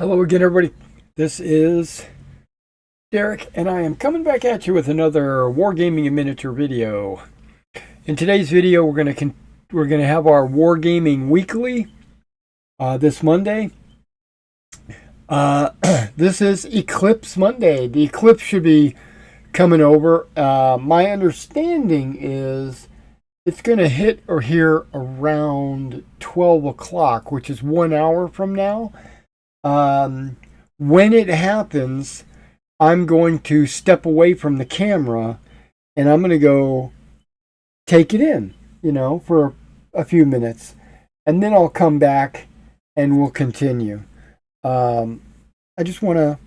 Hello again, everybody. This is Derek, and I am coming back at you with another Wargaming in Miniature video. In today's video, we're gonna have our Wargaming Weekly this Monday. This is Eclipse Monday. The eclipse should be coming over. My understanding is it's going to hit or here around 12 o'clock, which is 1 hour from now. When it happens, I'm going to step away from the camera and I'm going to go take it in, for a few minutes. And then I'll come back and we'll continue. I just want to,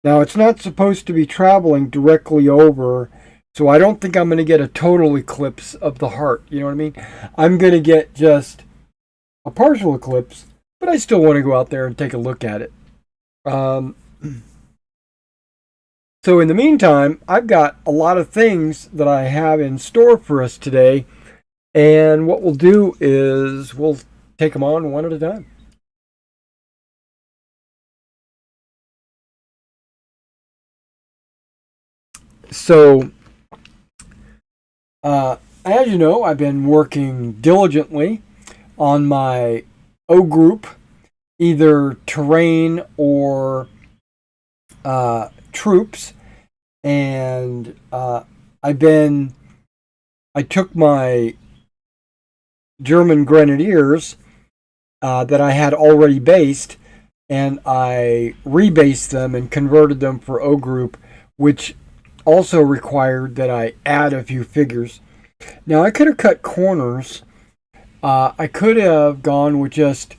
now it's not supposed to be traveling directly over, so I don't think I'm going to get a total eclipse of the heart. You know what I mean? I'm going to get just a partial eclipse, but I still want to go out there and take a look at it. So in the meantime, I've got a lot of things that I have in store for us today, and what we'll do is we'll take them on one at a time. So, as you know, I've been working diligently on my O group, either terrain or troops, and I took my German grenadiers that I had already based, and I rebased them and converted them for O group, which also required that I add a few figures. Now I could have cut corners. I could have gone with just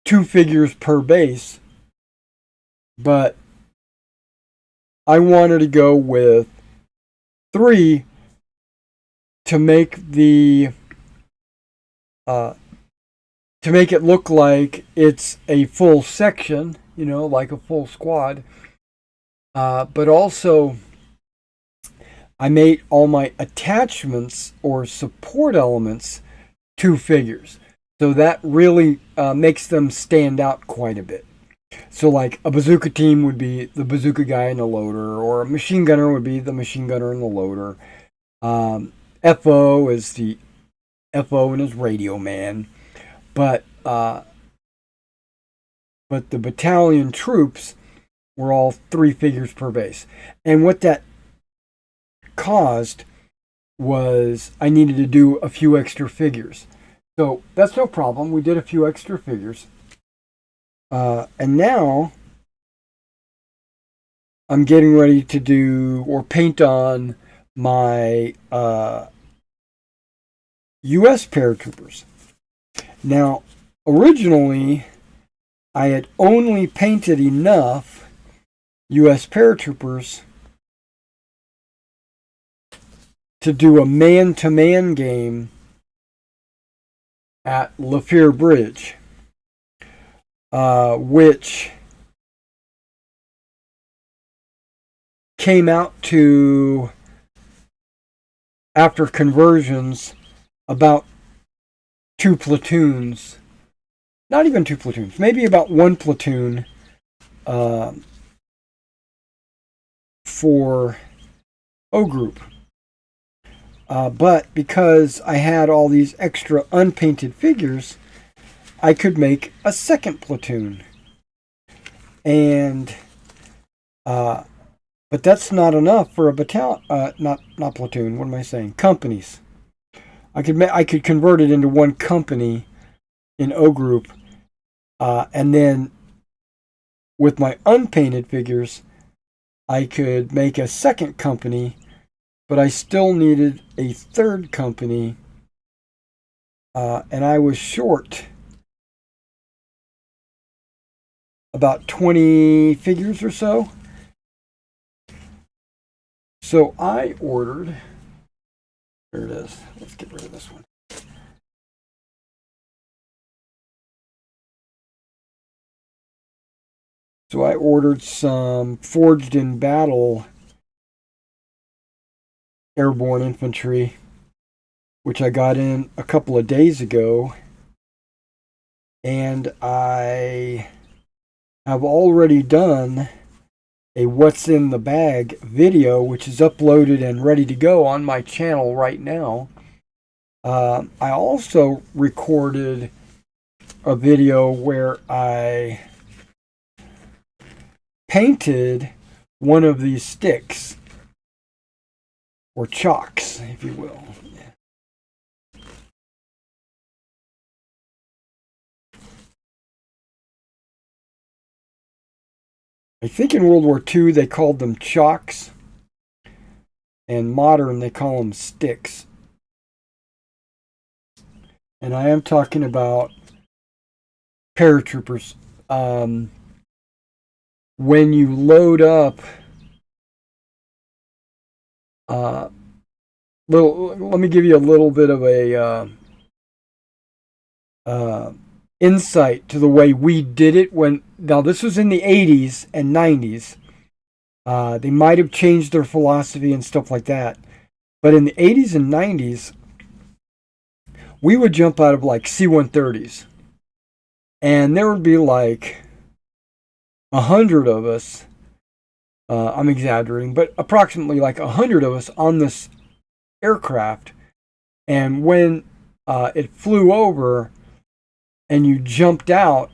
2 figures per base, but I wanted to go with 3 to make it look like it's a full section, like a full squad. But also, I made all my attachments or support elements 2 figures. So that really makes them stand out quite a bit. So like a bazooka team would be the bazooka guy and the loader, or a machine gunner would be the machine gunner and the loader. FO is the FO and his radio man. But the battalion troops were all 3 figures per base. And what that caused was I needed to do a few extra figures. So that's no problem. We did a few extra figures. And now I'm getting ready to do or paint on my US paratroopers. Now, originally, I had only painted enough US paratroopers to do a man-to-man game at Lafayette Bridge, which came out to, after conversions, about 2 platoons. Not even 2 platoons, maybe about 1 platoon for O group. But because I had all these extra unpainted figures, I could make a 2nd platoon. And but that's not enough for a battalion. Not platoon. What am I saying? Companies. I could convert it into 1 company in O group, and then with my unpainted figures, I could make a 2nd company. But I still needed a 3rd company, and I was short about 20 figures or so. So I ordered, there it is, let's get rid of this one. So I ordered some Forged in Battle airborne infantry, which I got in a couple of days ago. and I have already done a what's in the bag video, which is uploaded and ready to go on my channel right now. I also recorded a video where I painted one of these sticks, or chalks, if you will. I think in World War II they called them chalks, and modern they call them sticks. And I am talking about paratroopers. When you load up, let me give you a little bit of a insight to the way we did it. Now this was in the 80s and 90s. They might have changed their philosophy and stuff like that, but in the 80s and 90s, we would jump out of like C-130s, and there would be like 100 of us. I'm exaggerating, but approximately like 100 of us on this aircraft. And when it flew over and you jumped out,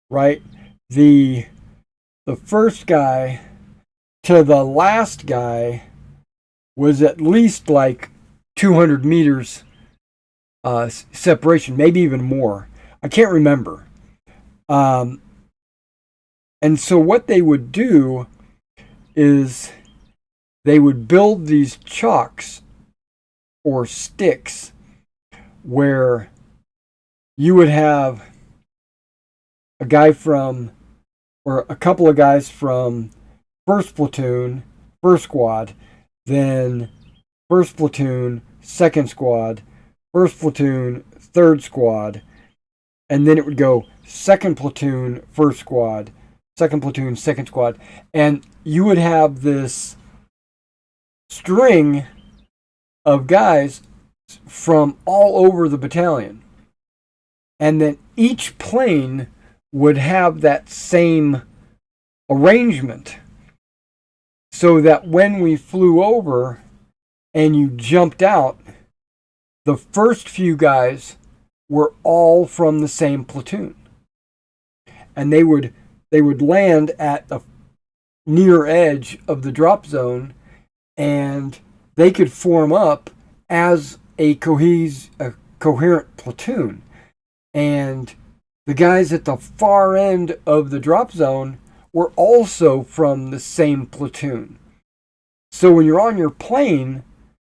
right, the first guy to the last guy was at least like 200 meters separation, maybe even more. I can't remember. And so what they would do is they would build these chalks or sticks where you would have a guy from, or a couple of guys from first platoon, first squad, then first platoon, second squad, first platoon, third squad, and then it would go second platoon, first squad, second platoon, second squad, and you would have this string of guys from all over the battalion. And then each plane would have that same arrangement, so that when we flew over and you jumped out, the first few guys were all from the same platoon. And they would land at the near edge of the drop zone, and they could form up as a coherent platoon. And the guys at the far end of the drop zone were also from the same platoon. So when you're on your plane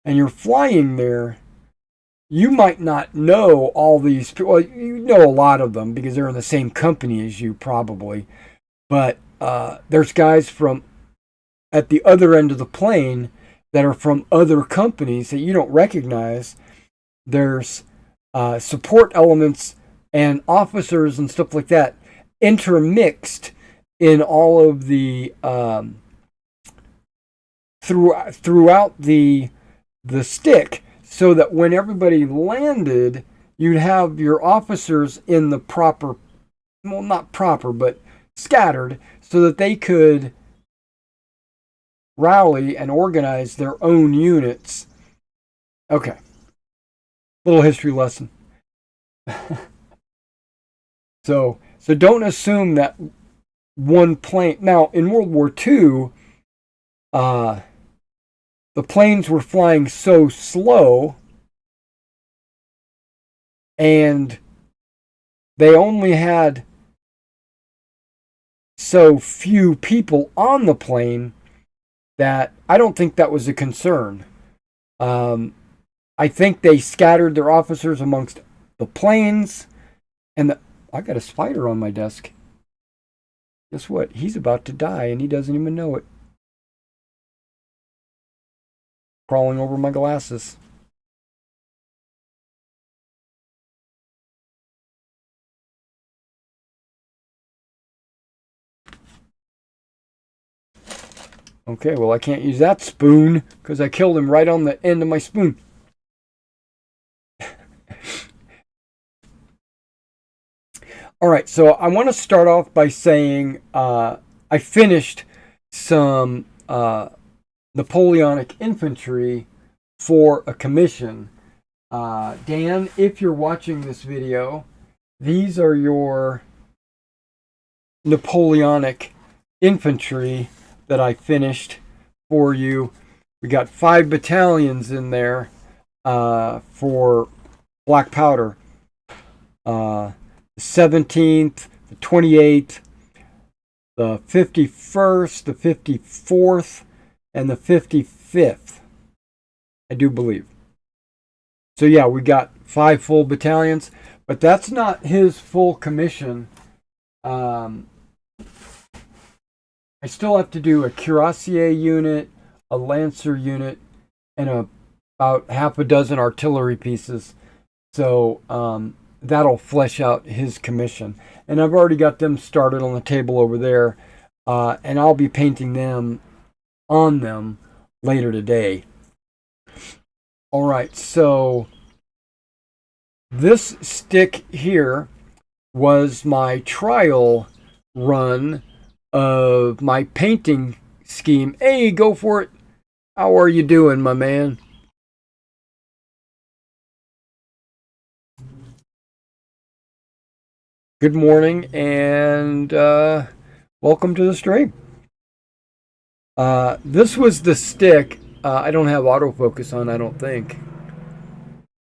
and you're flying there, you might not know all these people. Well, you know a lot of them because they're in the same company as you, probably. But there's guys from at the other end of the plane that are from other companies that you don't recognize. There's support elements and officers and stuff like that intermixed in all of the throughout the stick, so that when everybody landed, you'd have your officers in the proper, well, not proper, but scattered, so that they could rally and organize their own units. Okay. Little history lesson. So don't assume that one plane. Now, in World War II, the planes were flying so slow, and they only had so few people on the plane that I don't think that was a concern. I think they scattered their officers amongst the planes, and I got a spider on my desk. Guess what? He's about to die, and he doesn't even know it. Crawling over my glasses. Okay, well, I can't use that spoon because I killed him right on the end of my spoon. All right, so I want to start off by saying I finished some Napoleonic infantry for a commission. Dan, if you're watching this video, these are your Napoleonic infantry that I finished for you. We got 5 battalions in there for black powder. The 17th, the 28th, the 51st, the 54th, and the 55th, I do believe. So yeah, we got 5 full battalions, but that's not his full commission. I still have to do a cuirassier unit, a lancer unit, and about half a dozen artillery pieces. So that'll flesh out his commission. And I've already got them started on the table over there, and I'll be painting them on them later today. All right, so this stick here was my trial run of my painting scheme. Hey, go for it. How are you doing, my man? Good morning, and welcome to the stream. This was the stick. I don't have autofocus on, I don't think.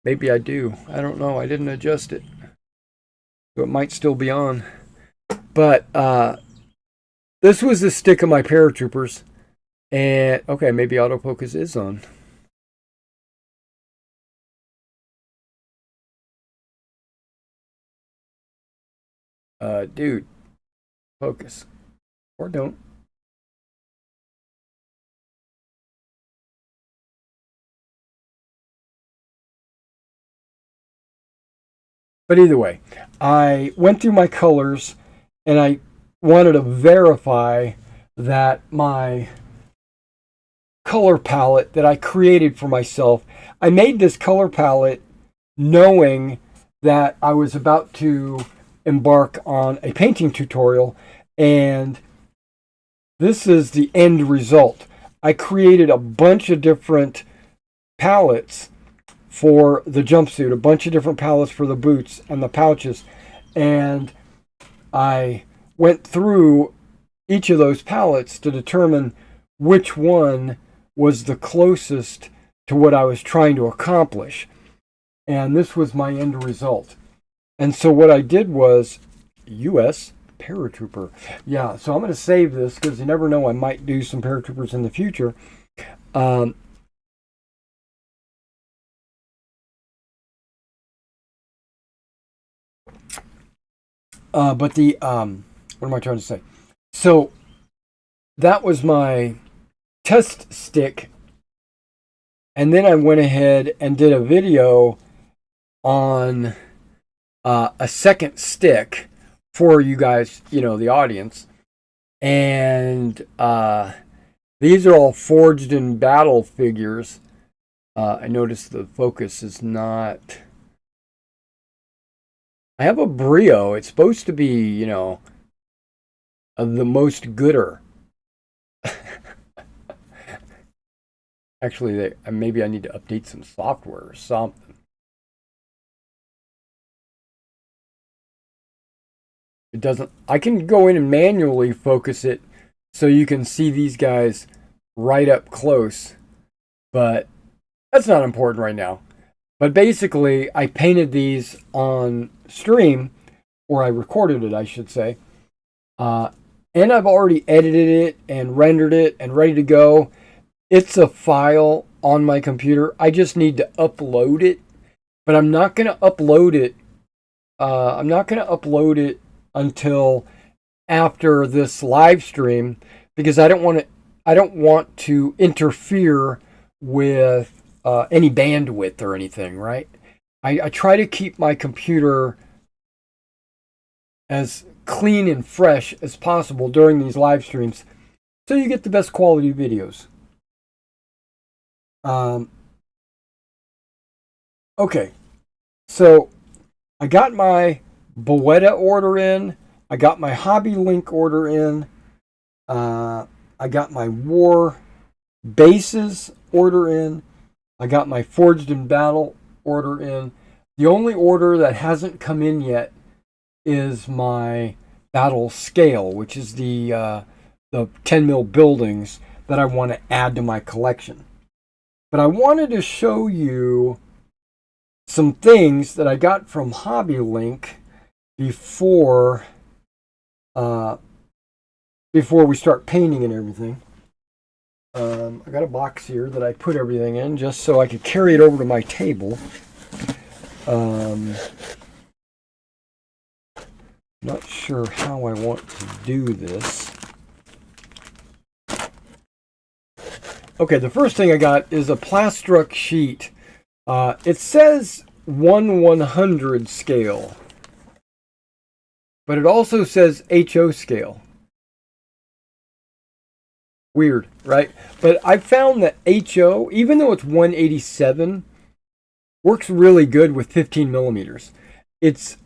Maybe I do. I don't know. I didn't adjust it. So it might still be on. But this was the stick of my paratroopers. And, okay, maybe autofocus is on. Dude, focus. Or don't. But either way, I went through my colors and I wanted to verify that my color palette that I created for myself, I made this color palette knowing that I was about to embark on a painting tutorial, and this is the end result. I created a bunch of different palettes for the jumpsuit, a bunch of different palettes for the boots and the pouches, and I went through each of those palettes to determine which one was the closest to what I was trying to accomplish, and this was my end result. And so what I did was U.S. paratrooper. Yeah, so I'm going to save this because you never know, I might do some paratroopers in the future. But the what am I trying to say? So that was my test stick, and then I went ahead and did a video on a second stick for you guys, you know, the audience. And these are all forged in battle figures. I noticed the focus is not. I have a Brio. It's supposed to be, you know, the most gooder. Actually, maybe I need to update some software or something. It doesn't. I can go in and manually focus it so you can see these guys right up close, but that's not important right now. But basically, I painted these on stream, or I recorded it, I should say. And I've already edited it and rendered it and ready to go. It's a file on my computer. I just need to upload it, but I'm not going to upload it. I'm not going to upload it until after this live stream because I don't want to interfere with any bandwidth or anything, right? I try to keep my computer as clean and fresh as possible during these live streams so you get the best quality videos. Okay, so I got my Boetta order in. I got my Hobby Link order in. I got my War Bases order in. I got my Forged in Battle order in. The only order that hasn't come in yet is my Battle Scale, which is the 10 mil buildings that I want to add to my collection. But I wanted to show you some things that I got from Hobby Link before we start painting and everything. I got a box here that I put everything in just so I could carry it over to my table. Not sure how I want to do this. Okay, the first thing I got is a Plastruck sheet. It says 1/100 scale, but it also says HO scale. Weird, right? But I found that HO, even though it's 187, works really good with 15 millimeters. It's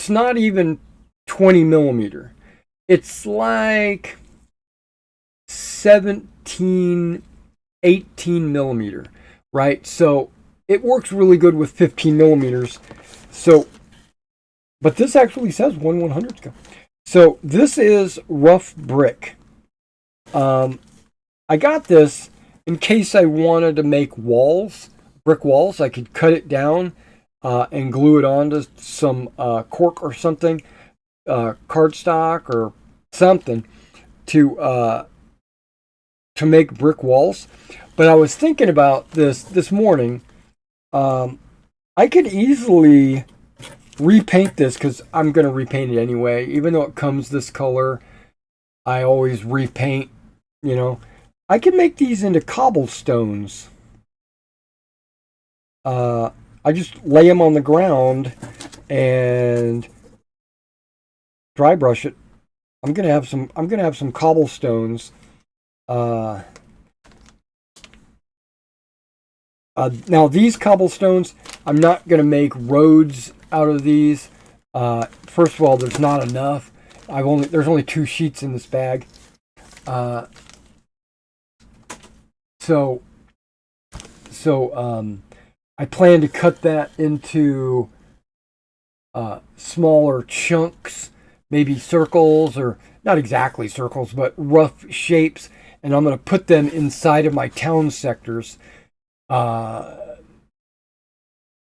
not even 20 millimeter. It's like 17, 18 millimeter, right? So it works really good with 15 millimeters. So, but this actually says 1/100 scale. So this is rough brick. I got this in case I wanted to make walls, brick walls. I could cut it down and glue it onto some cork or something, cardstock or something to make brick walls. But I was thinking about this morning. I could easily repaint this because I'm going to repaint it anyway. Even though it comes this color, I always repaint, you know. I can make these into cobblestones. I just lay them on the ground and dry brush it. I'm gonna have some cobblestones. Now these cobblestones, I'm not gonna make roads out of these. First of all, there's not enough. There's only 2 sheets in this bag. So I plan to cut that into smaller chunks, maybe circles, or not exactly circles, but rough shapes, and I'm going to put them inside of my town sectors.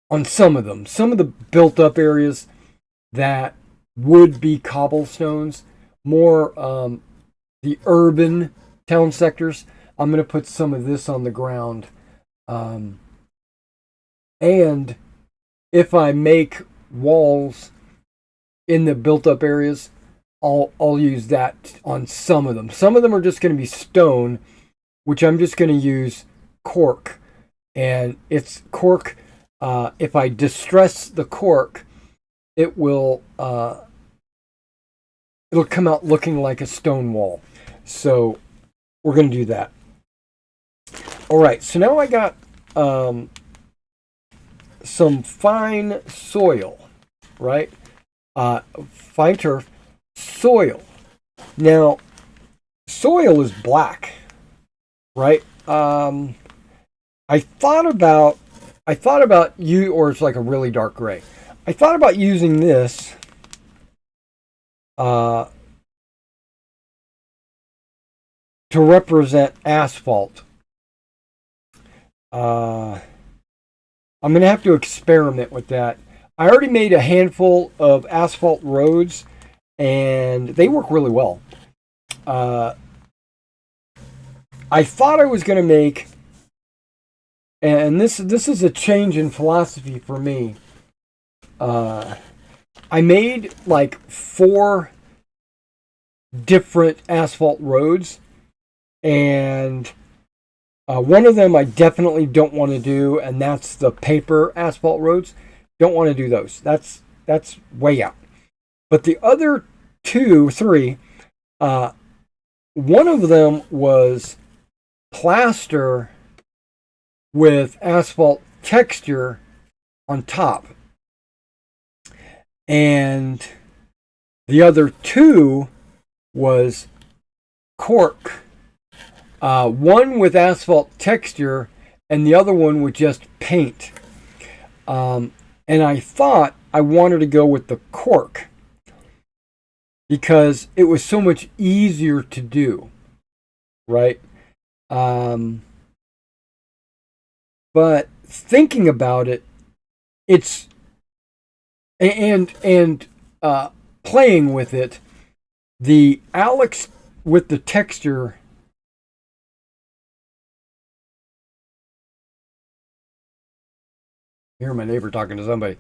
On some of them. Some of the built up areas that would be cobblestones, more the urban town sectors, I'm going to put some of this on the ground. And if I make walls in the built up areas, I'll use that on some of them. Some of them are just going to be stone, which I'm just going to use cork. And it's cork. If I distress the cork, it'll come out looking like a stone wall. So we're going to do that. All right, so now I got some fine soil, right? Fine turf, soil. Now, soil is black, right? I thought about or it's like a really dark gray. I thought about using this to represent asphalt. I'm going to have to experiment with that. I already made a handful of asphalt roads, and they work really well. I thought I was going to make, and this is a change in philosophy for me. I made like 4 different asphalt roads, and one of them I definitely don't want to do, and that's the paper asphalt roads. Don't want to do those. That's way out. But the other 2, 3, one of them was plaster with asphalt texture on top. And the other two was cork. One with asphalt texture and the other one with just paint. And I thought I wanted to go with the cork because it was so much easier to do, right? But thinking about it, it's and playing with it, the Alex with the texture. I hear my neighbor talking to somebody,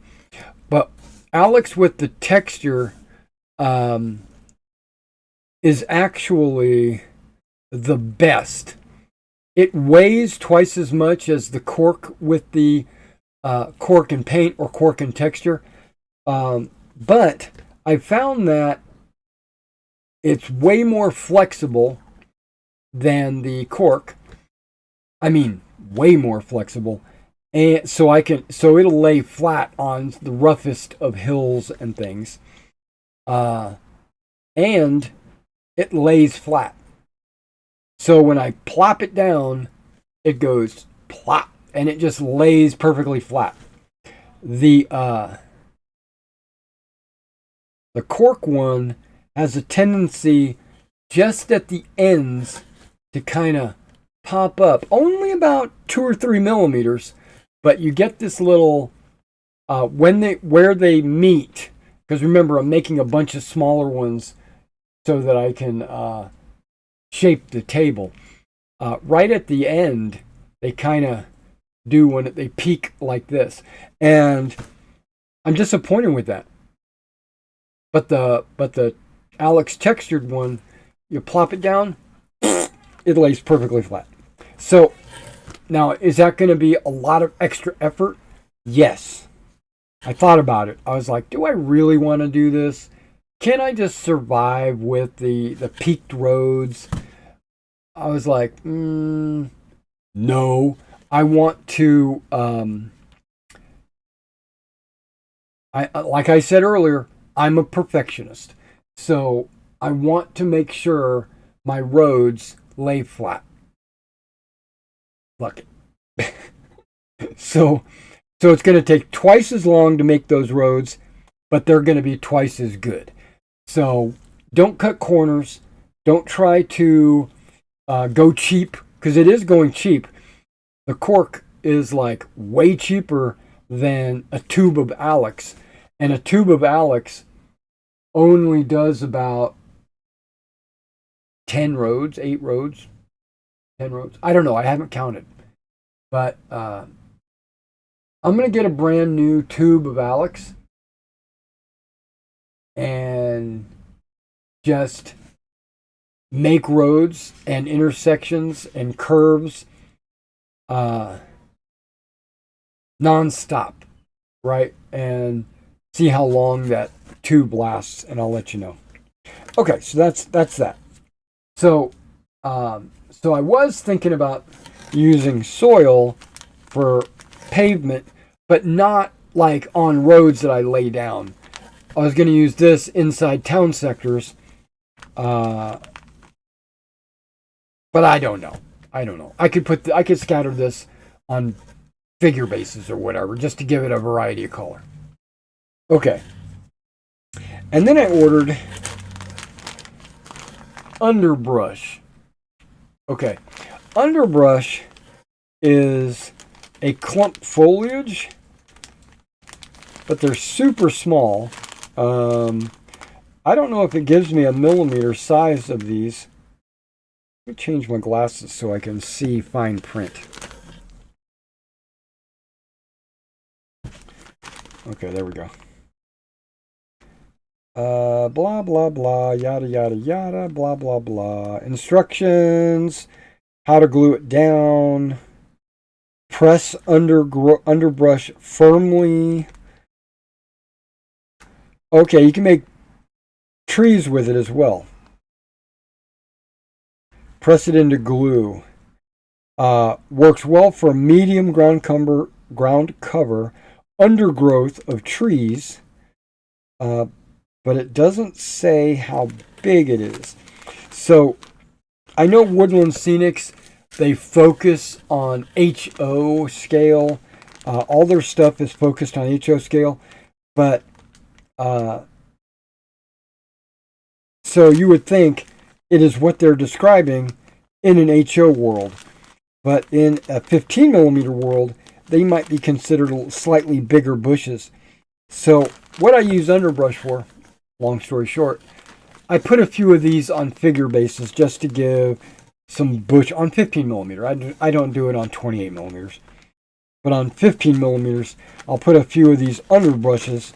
but Alex with the texture is actually the best. It weighs twice as much as the cork with the cork and paint or cork and texture. But I found that it's way more flexible than the cork. I mean, way more flexible. And so it'll lay flat on the roughest of hills and things. And it lays flat. So when I plop it down, it goes plop, and it just lays perfectly flat. The cork one has a tendency just at the ends to kind of pop up, only about 2 or 3 millimeters, but you get this little where they meet. Because remember, I'm making a bunch of smaller ones so that I can shape the table. Right at the end, they kind of do when they peak like this, and I'm disappointed with that. But the Alex textured one, you plop it down, it lays perfectly flat. So now, is that going to be a lot of extra effort? Yes. I thought about it. I was like, do I really want to do this? Can I just survive with the peaked roads? I was like, no. I want to, like I said earlier, I'm a perfectionist. So I want to make sure my roads lay flat. Look. So it's going to take twice as long to make those roads, but they're going to be twice as good. So don't cut corners. Don't try to go cheap, because it is going cheap. The cork is like way cheaper than a tube of Alex. And a tube of Alex only does about 10 roads, 8 roads, 10 roads. I don't know. I haven't counted. But I'm going to get a brand new tube of Alex and just make roads and intersections and curves non-stop, right? And see how long that tube lasts, and I'll let you know. Okay, so that's that. So I was thinking about using soil for pavement, but not like on roads that I lay down. I was going to use this inside town sectors, but I don't know. I could scatter this on figure bases or whatever, just to give it a variety of color. Okay. And then I ordered underbrush. Okay. Underbrush is a clump foliage, but they're super small. I don't know if it gives me a millimeter size of these. Let me change my glasses so I can see fine print. Okay, there we go. Blah, blah, blah, yada, yada, yada, blah, blah, blah. Instructions, how to glue it down, press underbrush firmly. Okay, you can make trees with it as well. Press it into glue. Works well for medium ground cover, undergrowth of trees. but it doesn't say how big it is. So I know Woodland Scenics, they focus on HO scale. All their stuff is focused on HO scale, but so you would think it is what they're describing in an HO world. But in a 15 millimeter world, they might be considered slightly bigger bushes. So what I use underbrush for, long story short, I put a few of these on figure bases just to give some bush on 15 millimeter. I don't do it on 28 millimeters. But on 15 millimeters, I'll put a few of these underbrushes.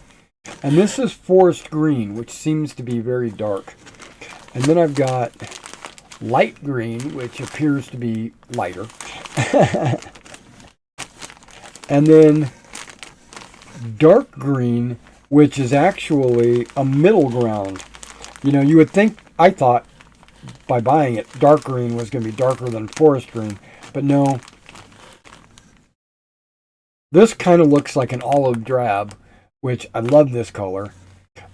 And this is forest green, which seems to be very dark. And then I've got light green, which appears to be lighter. And then dark green, which is actually a middle ground. You know, you would think, I thought, by buying it, dark green was going to be darker than forest green. But no. This kind of looks like an olive drab, which I love this color.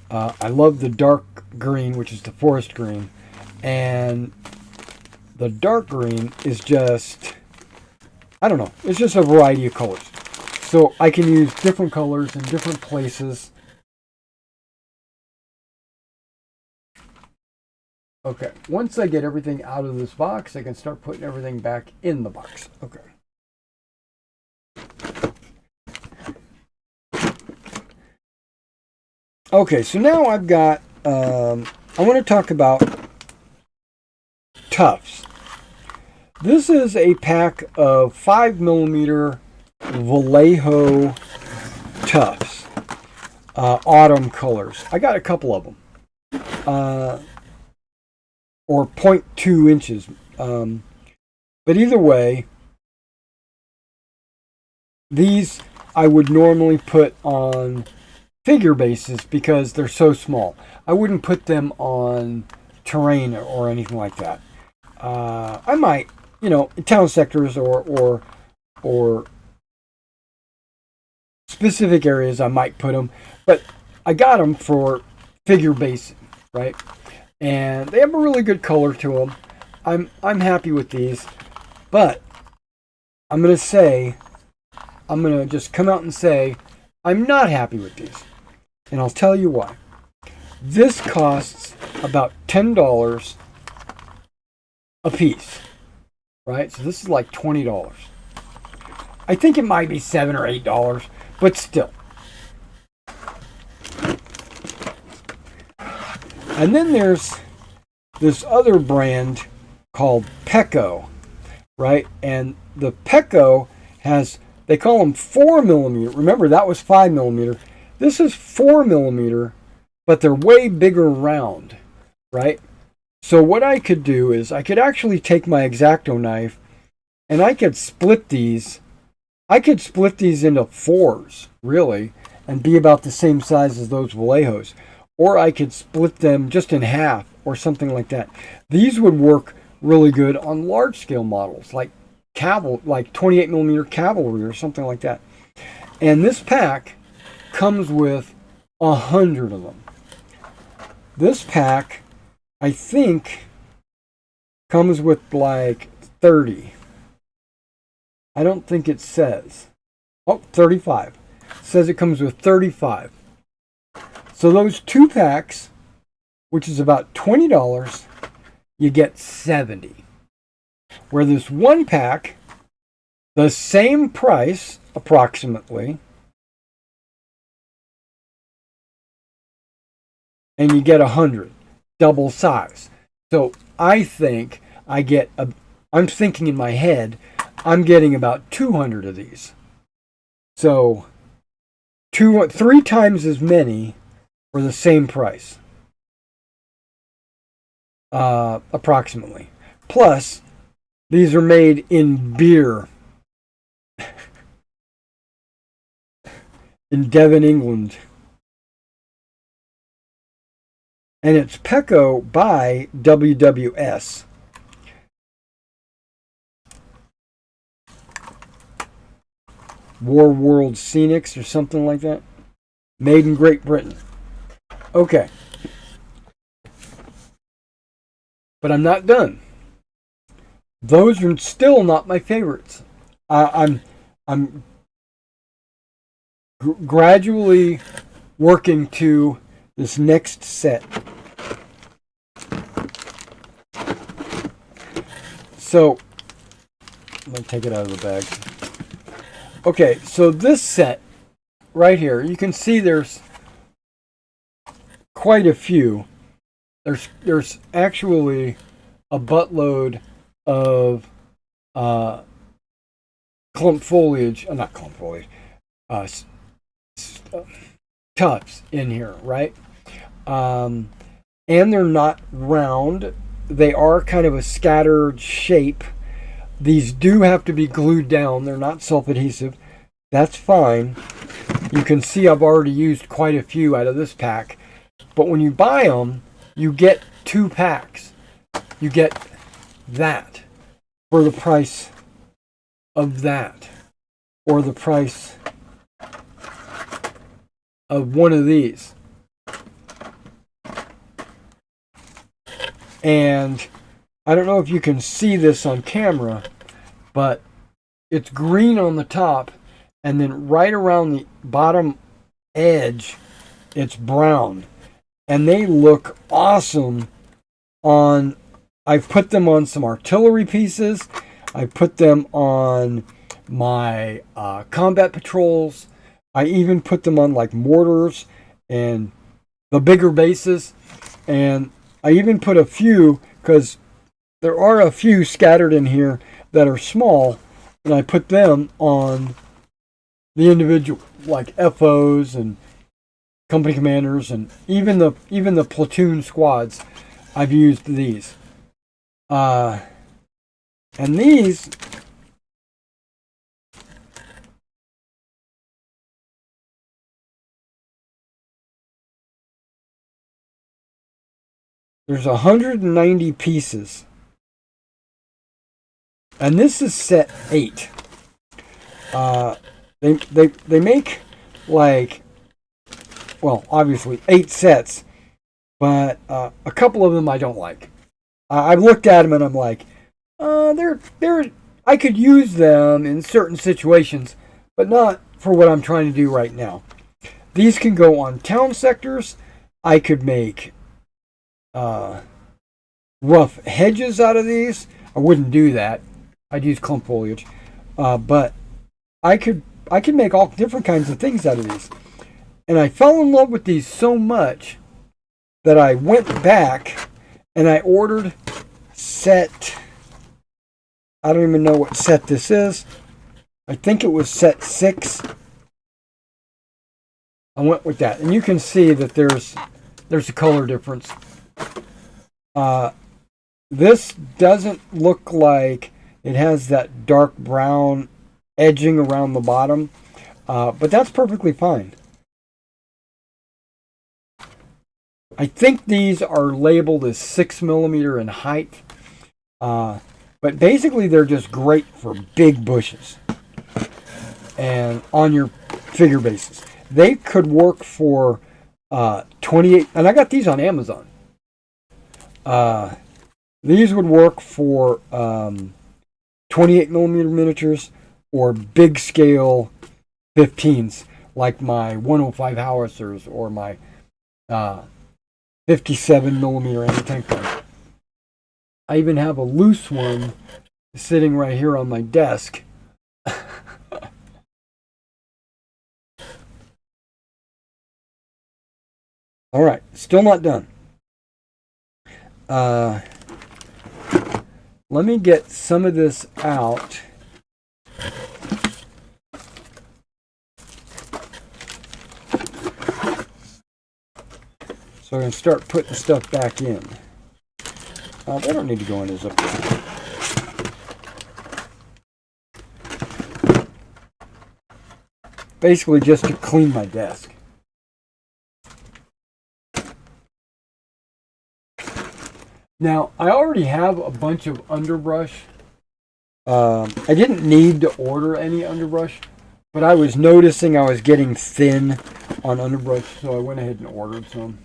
I love the dark green, which is the forest green. And the dark green is just, I don't know, it's just a variety of colors. So I can use different colors in different places. Okay, once I get everything out of this box, I can start putting everything back in the box. Okay. Okay, so now I've got, I want to talk about tufts. This is a pack of 5mm Vallejo tufts, autumn colors. I got a couple of them, or 0.2 inches. But either way, these I would normally put on figure bases because they're so small. I wouldn't put them on terrain or anything like that. I might, you know, in town sectors or specific areas I might put them, but I got them for figure basing, right? And they have a really good color to them. I'm happy with these, but I'm gonna just come out and say I'm not happy with these. And I'll tell you why. This costs about $10 a piece, right? So this is like $20. I think it might be $7 or $8, but still. And then there's this other brand called Pecco, right? And the Pecco has, they call them 4mm. Remember, that was 5mm. This is 4mm, but they're way bigger round, right? So what I could do is I could actually take my X-Acto knife and I could split these. I could split these into 4s, really, and be about the same size as those Vallejos. Or I could split them just in half or something like that. These would work really good on large scale models like 28mm cavalry or something like that. And this pack comes with 100 of them. This pack, I think, comes with like 30. I don't think it says. Oh, 35. It says it comes with 35. So those two packs, which is about $20, you get 70. Where this one pack, the same price approximately, and you get 100, double size. So I think I'm thinking in my head, I'm getting about 200 of these. So 3 times as many for the same price, approximately. Plus, these are made in beer in Devon, England. And it's Pecco by WWS. War World Scenics or something like that. Made in Great Britain. Okay. But I'm not done. Those are still not my favorites. I'm gradually working to this next set. So, let me take it out of the bag. Okay, so this set right here, you can see there's quite a few. There's actually a buttload of clump foliage, not clump foliage, tufts in here, right? And they're not round. They are kind of a scattered shape. These do have to be glued down. They're not self-adhesive. That's fine. You can see I've already used quite a few out of this pack. But when you buy them, you get 2 packs. You get that for the price of that, or the price of one of these. And I don't know if you can see this on camera, but it's green on the top, and then right around the bottom edge, it's brown. And they look awesome on, I've put them on some artillery pieces. I put them on my combat patrols. I even put them on like mortars and the bigger bases. And I even put a few, because there are a few scattered in here that are small, and I put them on the individual, like FOs and company commanders, and even the platoon squads. I've used these. And these, there's 190 pieces. And this is set 8. They make like, well, obviously 8 sets, but a couple of them I don't like. I've looked at them and I'm like, they're I could use them in certain situations, but not for what I'm trying to do right now. These can go on town sectors. I could make rough hedges out of these. I wouldn't do that. I'd use clump foliage, but I could make all different kinds of things out of these. And I fell in love with these so much that I went back and I ordered set, I don't even know what set this is. I think it was set 6. I went with that. And you can see that there's a color difference. This doesn't look like it has that dark brown edging around the bottom, but that's perfectly fine. I think these are labeled as 6mm in height, but basically they're just great for big bushes and on your figure bases. They could work for 28, and I got these on Amazon. These would work for 28mm miniatures or big scale 15s, like my 105 howitzers or my 57mm anti-tank gun. I even have a loose one sitting right here on my desk. All right, still not done. Let me get some of this out. So I'm going to start putting stuff back in. They don't need to go in as up there. Basically just to clean my desk. Now, I already have a bunch of underbrush. I didn't need to order any underbrush, but I was noticing I was getting thin on underbrush, so I went ahead and ordered some.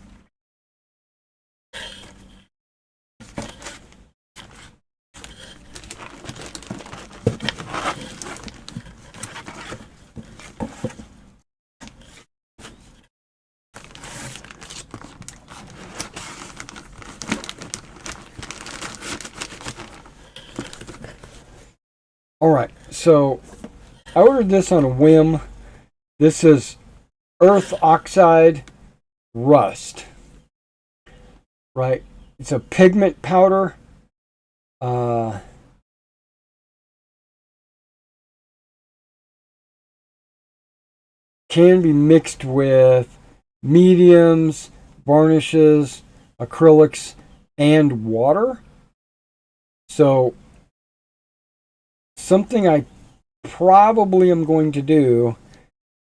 Alright, so I ordered this on a whim. This is Earth Oxide Rust. Right? It's a pigment powder. Can be mixed with mediums, varnishes, acrylics, and water. So something I probably am going to do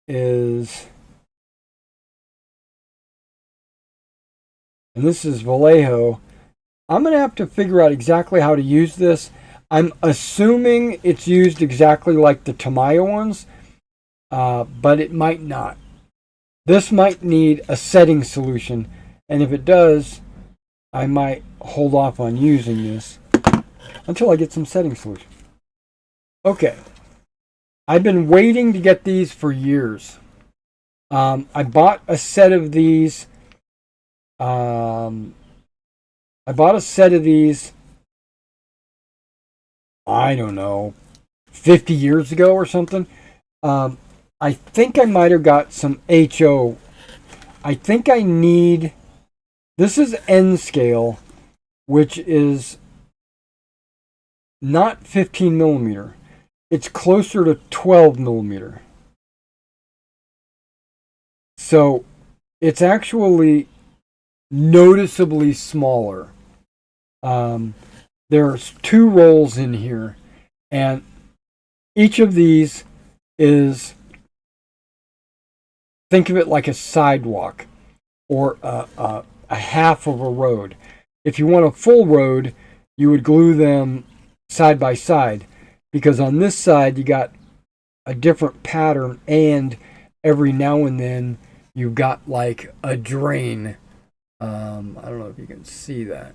is, and this is Vallejo, I'm going to have to figure out exactly how to use this. I'm assuming it's used exactly like the Tamiya ones, but it might not. This might need a setting solution, and if it does, I might hold off on using this until I get some setting solution. Okay. I've been waiting to get these for years. I bought a set of these. I bought a set of these, I don't know, 50 years ago or something. I think I might have got some HO. I think I need, this is N scale, which is not 15 millimeter. It's closer to 12 millimeter. So it's actually noticeably smaller. There's 2 rolls in here, and each of these is, think of it like a sidewalk or a half of a road. If you want a full road, you would glue them side by side, because on this side you got a different pattern, and every now and then you've got like a drain. I don't know if you can see that.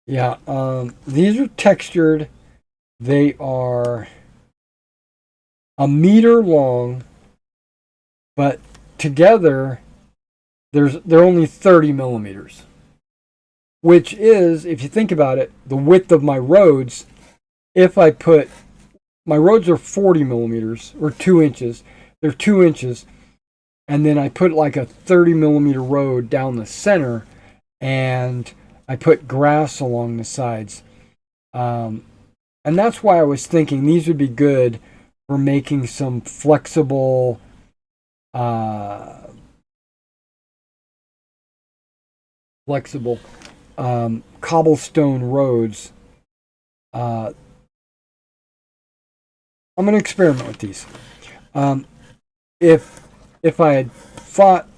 Yeah, these are textured. They are a meter long, but together they're only 30 millimeters, which is, if you think about it, the width of my roads. If I put, my roads are 40 millimeters or 2 inches. They're 2 inches, and then I put like a 30 millimeter road down the center, and I put grass along the sides. And that's why I was thinking these would be good for making some flexible cobblestone roads. I'm going to experiment with these. If I had thought,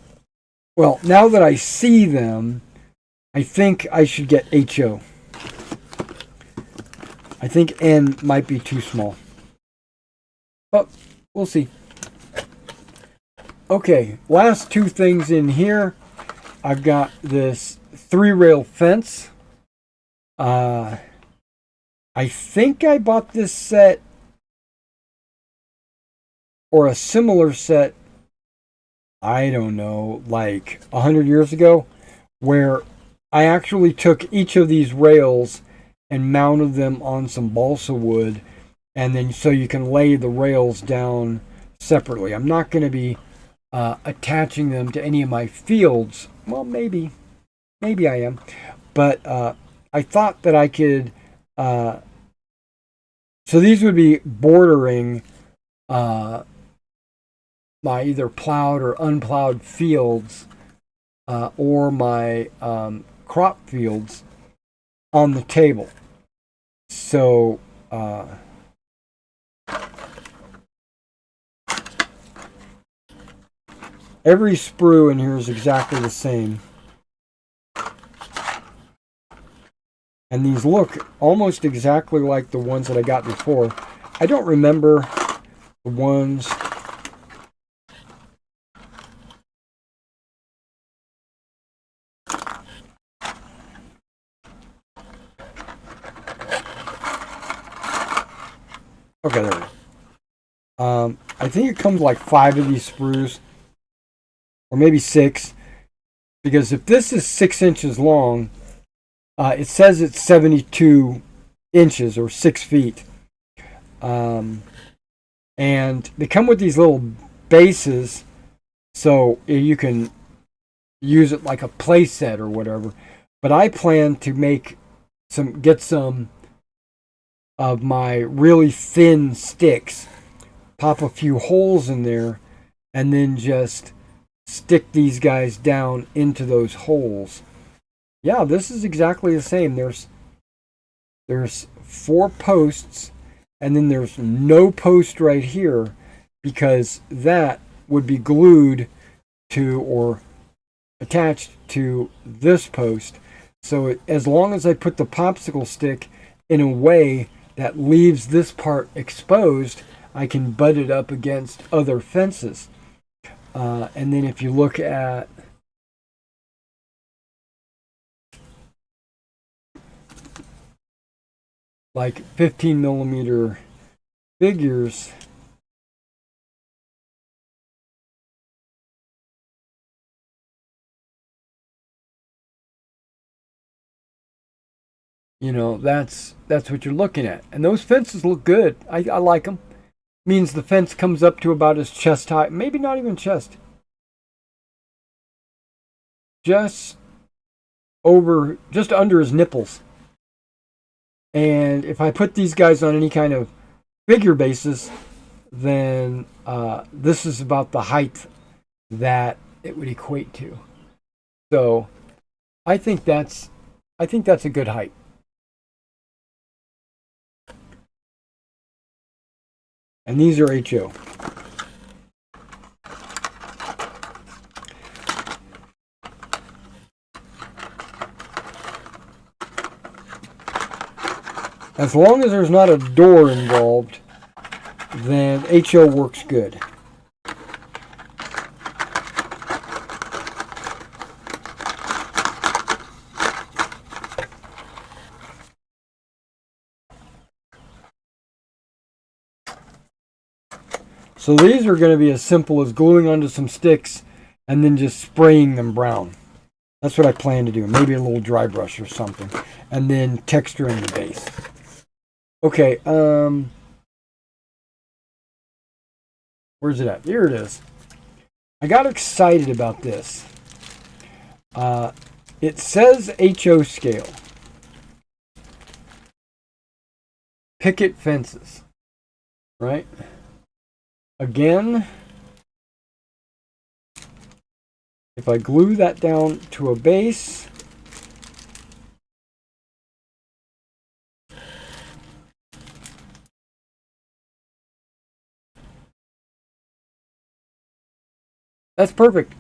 well, now that I see them, I think I should get HO. I think N might be too small. But we'll see. Okay, last 2 things in here. I've got this 3-rail fence. I think I bought this set or a similar set, I don't know, like 100 years ago, where I actually took each of these rails and mounted them on some balsa wood, and then so you can lay the rails down separately. I'm not going to be attaching them to any of my fields. Well, maybe I am, but I thought that I could. So these would be bordering my either plowed or unplowed fields, or my crop fields on the table. So every sprue in here is exactly the same. And these look almost exactly like the ones that I got before. I don't remember the ones. Okay, there we go. I think it comes like 5 of these sprues. or maybe 6, because if this is 6 inches long, it says it's 72 inches or 6 feet. And they come with these little bases, so you can use it like a play set or whatever. But I plan to get some of my really thin sticks, pop a few holes in there, and then just stick these guys down into those holes. Yeah, this is exactly the same. There's 4 posts, and then there's no post right here, because that would be glued to or attached to this post. So as long as I put the popsicle stick in a way that leaves this part exposed, I can butt it up against other fences. And then if you look at like 15 millimeter figures, that's what you're looking at. And those fences look good. I like them. Means the fence comes up to about his chest height, maybe not even chest, just under his nipples. And if I put these guys on any kind of figure basis, then this is about the height that it would equate to. So I think that's a good height. And these are HO. As long as there's not a door involved, then HO works good. So these are going to be as simple as gluing onto some sticks and then just spraying them brown. That's what I plan to do. Maybe a little dry brush or something. And then texturing the base. Okay, where's it at? Here it is. I got excited about this. It says HO scale. Picket fences. Right? Again, if I glue that down to a base, that's perfect.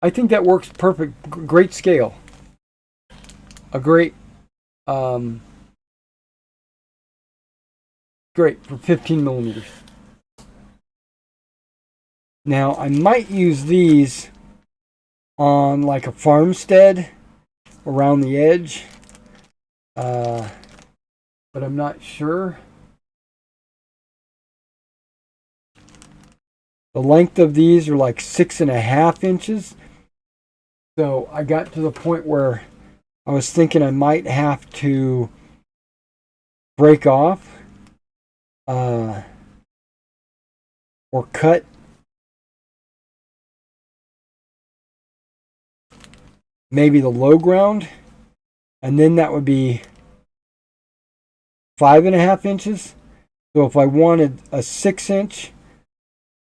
I think that works perfect. Great scale. A great, great for 15 millimeters. Now, I might use these on like a farmstead around the edge, but I'm not sure. The length of these are like 6.5 inches. So I got to the point where I was thinking I might have to break off or cut maybe the low ground, and then that would be 5.5 inches. So if I wanted a 6-inch,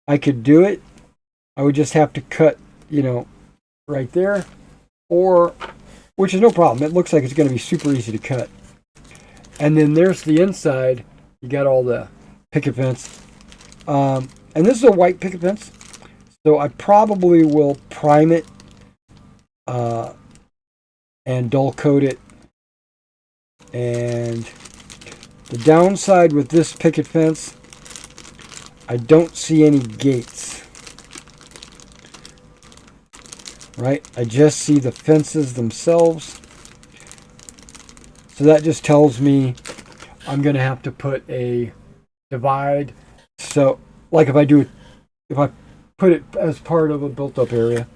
I could do it. I would just have to cut, right there, which is no problem. It looks like it's going to be super easy to cut. And then there's the inside. You got all the picket fence. And this is a white picket fence. So I probably will prime it and dull coat it. And the downside with this picket fence, I don't see any gates. Right? I just see the fences themselves. So that just tells me I'm going to have to put a divide. So, like if I put it as part of a built-up area.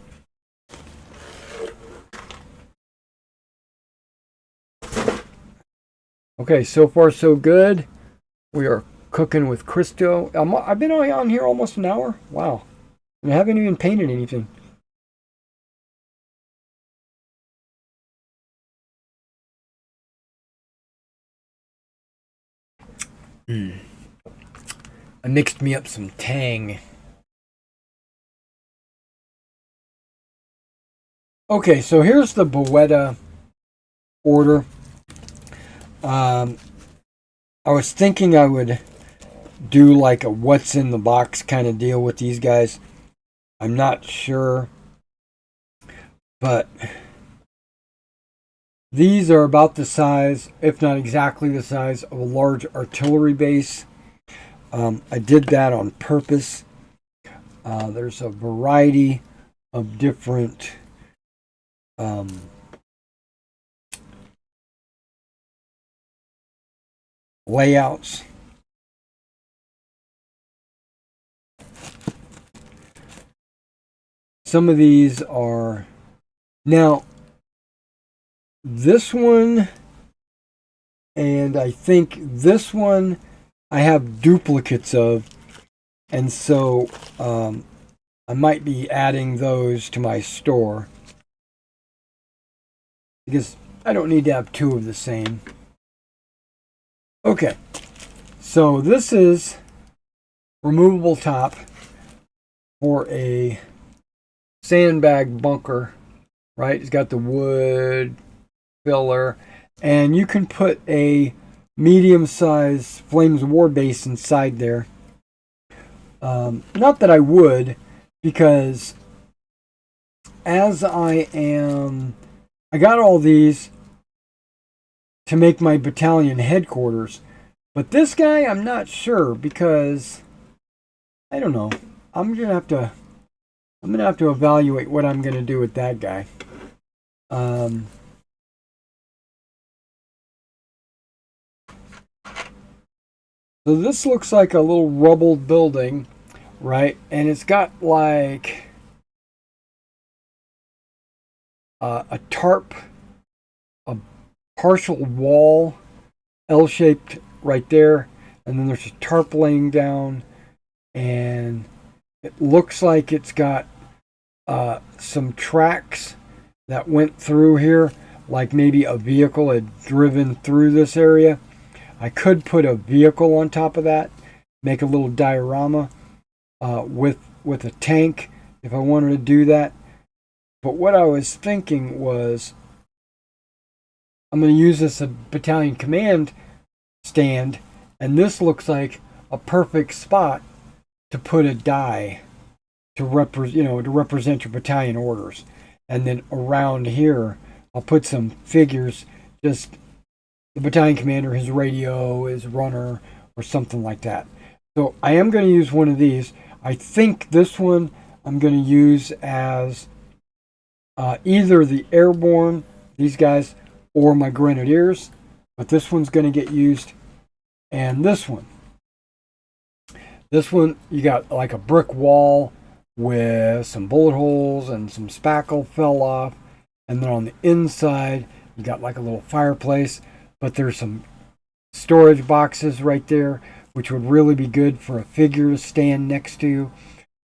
Okay, so far so good. We are cooking with Cristo. I've been on here almost an hour. Wow. And I haven't even painted anything. I mixed me up some Tang. Okay, so here's the Boetta order. I was thinking I would do like a what's in the box kind of deal with these guys. I'm not sure, but these are about the size, if not exactly the size, of a large artillery base. I did that on purpose. There's a variety of different layouts. Some of these are now this one, and I think this one I have duplicates of, and so I might be adding those to my store because I don't need to have two of the same. Okay, so this is removable top for a sandbag bunker, right? It's got the wood filler, and you can put a medium-sized Flames War base inside there. Not that I would, because as I got all these to make my battalion headquarters, but this guy I'm not sure, because I don't know. I'm gonna have to evaluate what I'm gonna do with that guy. So this looks like a little rubbled building, right? And it's got like a tarp, a partial wall, L-shaped right there, and then there's a tarp laying down, and it looks like it's got some tracks that went through here, like maybe a vehicle had driven through this area. I could put a vehicle on top of that, make a little diorama with a tank if I wanted to do that. But what I was thinking was I'm going to use this as a battalion command stand, and this looks like a perfect spot to put a die to represent your battalion orders. And then around here, I'll put some figures, just the battalion commander, his radio, his runner, or something like that. So I am going to use one of these. I think this one I'm going to use as either the airborne, these guys, or my grenadiers. But this one's going to get used. And this one, you got like a brick wall with some bullet holes and some spackle fell off. And then on the inside, you got like a little fireplace. But there's some storage boxes right there, which would really be good for a figure to stand next to.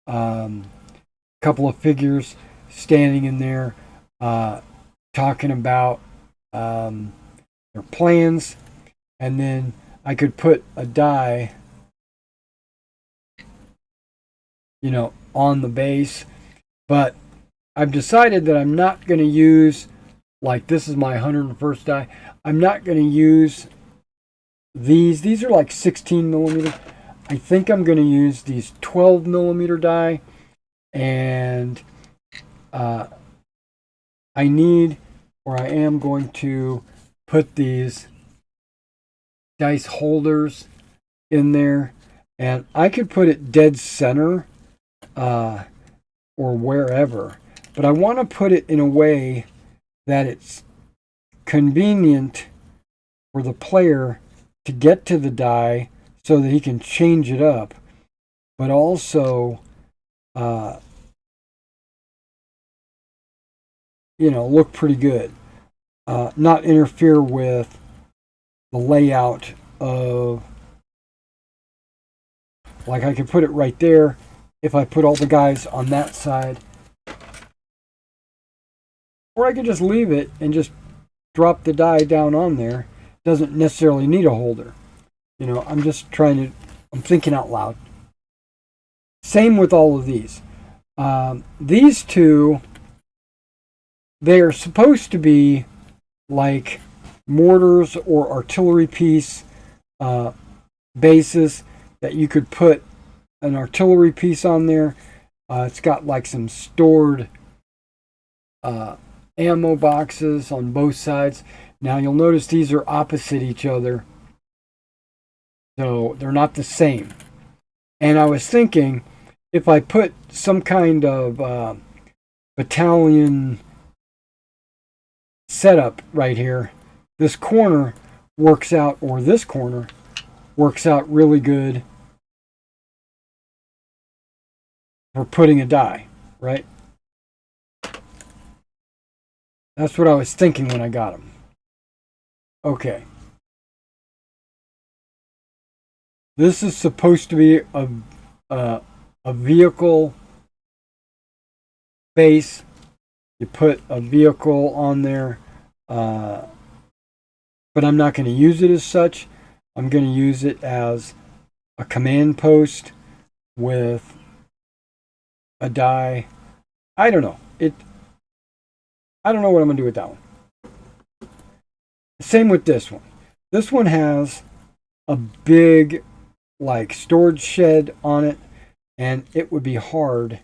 Couple of figures standing in there, talking about their plans. And then I could put a die, on the base. But I've decided that I'm not going to use, like this is my 101st die. I'm not going to use these. These are like 16 millimeter. I think I'm going to use these 12 millimeter die. And I am going to put these dice holders in there. And I could put it dead center or wherever. But I want to put it in a way that it's convenient for the player to get to the die so that he can change it up, but also uh, look pretty good. Not interfere with the layout of, like I could put it right there if I put all the guys on that side. Or I could just leave it and just drop the die down on there. Doesn't necessarily need a holder. I'm just I'm thinking out loud. Same with all of these. These two, they are supposed to be like mortars or artillery piece bases that you could put an artillery piece on there. It's got like some stored ammo boxes on both sides. Now you'll notice these are opposite each other, so they're not the same. And I was thinking, if I put some kind of battalion setup right here, this corner works out, or this corner works out really good for putting a die, right? That's what I was thinking when I got them. Okay. This is supposed to be a vehicle base. You put a vehicle on there, but I'm not going to use it as such. I'm going to use it as a command post with a die. I don't know. I don't know what I'm going to do with that one. Same with this one. This one has a big, like, storage shed on it, and it would be hard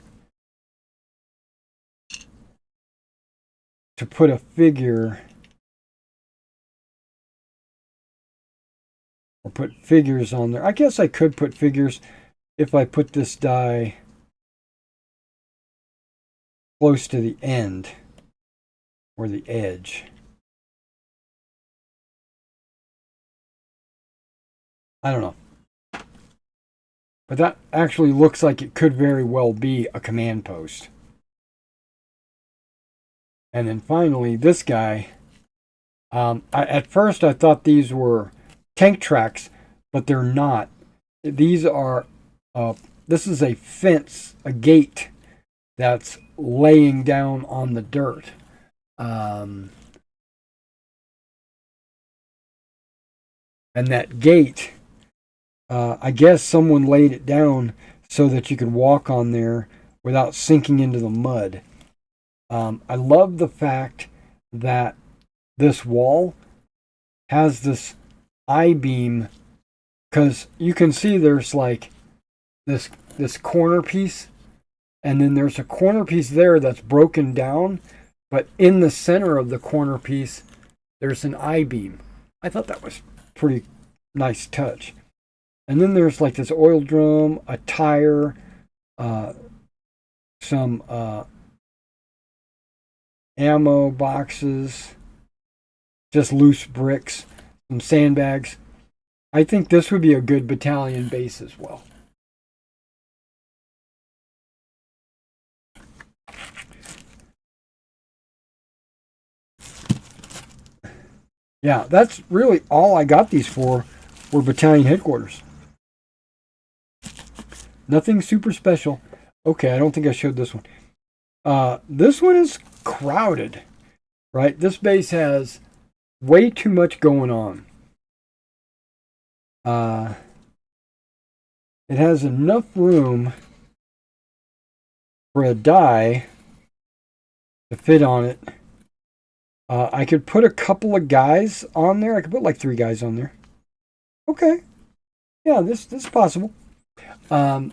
to put a figure or put figures on there. I guess I could put figures if I put this die close to the end or the edge. I don't know. But that actually looks like it could very well be a command post. And then finally, this guy. At first, I thought these were tank tracks, but they're not. These are. This is a fence, a gate that's laying down on the dirt. And that gate, I guess someone laid it down so that you could walk on there without sinking into the mud. I love the fact that this wall has this I-beam, because you can see there's like this corner piece, and then there's a corner piece there that's broken down, but in the center of the corner piece there's an I-beam. I thought that was pretty nice touch. And then there's like this oil drum, a tire, some ammo boxes, just loose bricks, some sandbags. I think this would be a good battalion base as well. Yeah, that's really all I got these for, were battalion headquarters. Nothing super special. Okay, I don't think I showed this one. This one is crowded, right? This base has way too much going on. It has enough room for a die to fit on it. I could put a couple of guys on there. I could put like 3 guys on there. Okay. Yeah, this is possible. A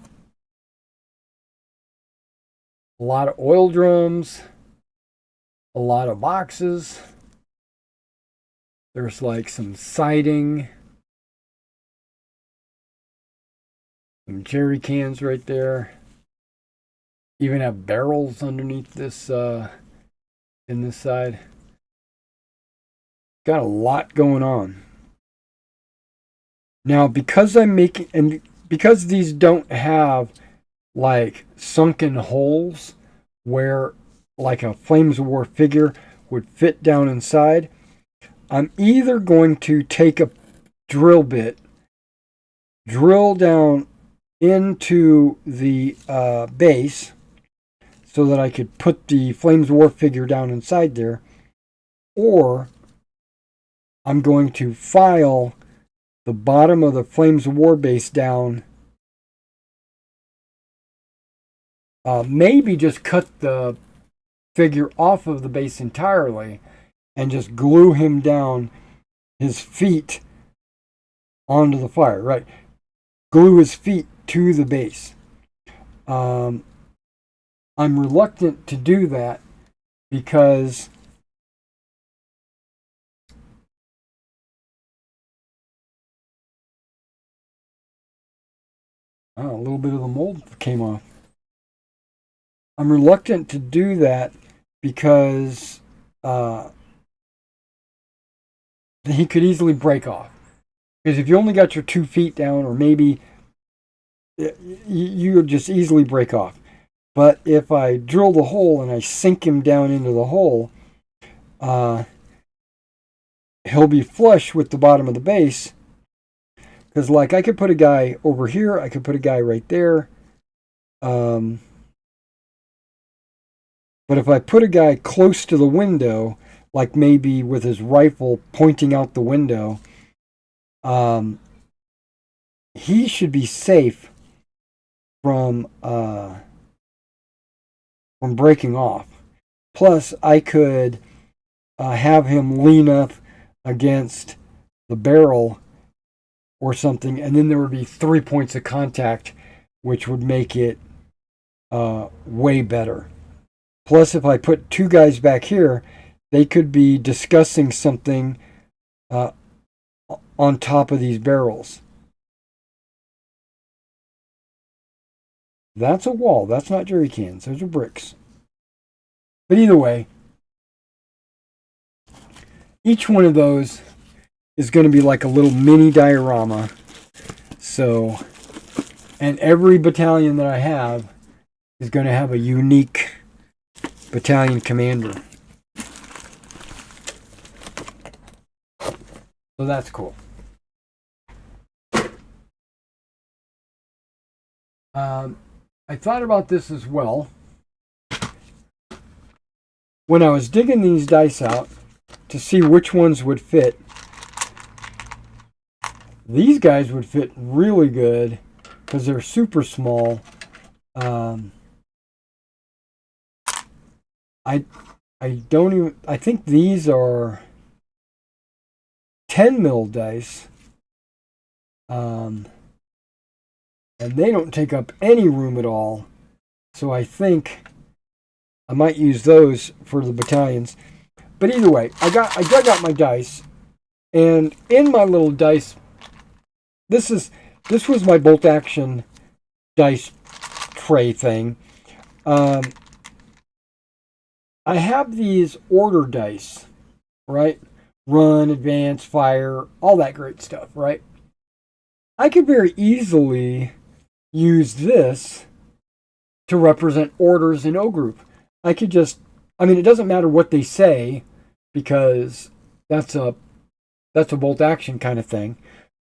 lot of oil drums. A lot of boxes. There's like some siding. Some jerry cans right there. Even have barrels underneath this in this side. Got a lot going on. Now, because I'm making, and because these don't have like sunken holes where like a Flames of War figure would fit down inside, I'm either going to take a drill bit, drill down into the base so that I could put the Flames of War figure down inside there, or I'm going to file the bottom of the Flames of War base down. Maybe just cut the figure off of the base entirely and just glue him down, his feet onto the fire, right? Glue his feet to the base. I'm reluctant to do that because a little bit of the mold came off. I'm reluctant to do that because he could easily break off. Because if you only got your 2 feet down, or maybe you would just easily break off. But if I drill the hole and I sink him down into the hole, he'll be flush with the bottom of the base. Because like I could put a guy over here, I could put a guy right there. But if I put a guy close to the window, like maybe with his rifle pointing out the window, he should be safe from breaking off. Plus, I could have him lean up against the barrel or something, and then there would be 3 points of contact, which would make it way better. Plus, if I put 2 guys back here, they could be discussing something on top of these barrels. That's a wall. That's not jerry cans. Those are bricks. But either way, each one of those is going to be like a little mini diorama. So, and every battalion that I have is going to have a unique battalion commander. So that's cool. I thought about this as well. When I was digging these dice out to see which ones would fit, these guys would fit really good because they're super small. I think these are 10 mil dice. And they don't take up any room at all. So I think I might use those for the battalions. But either way, I dug out my dice, and in my little dice, this was my bolt action dice tray thing. I have these order dice, right? Run, advance, fire, all that great stuff, right? I could very easily use this to represent orders in O group. I could just, it doesn't matter what they say because that's a bolt action kind of thing.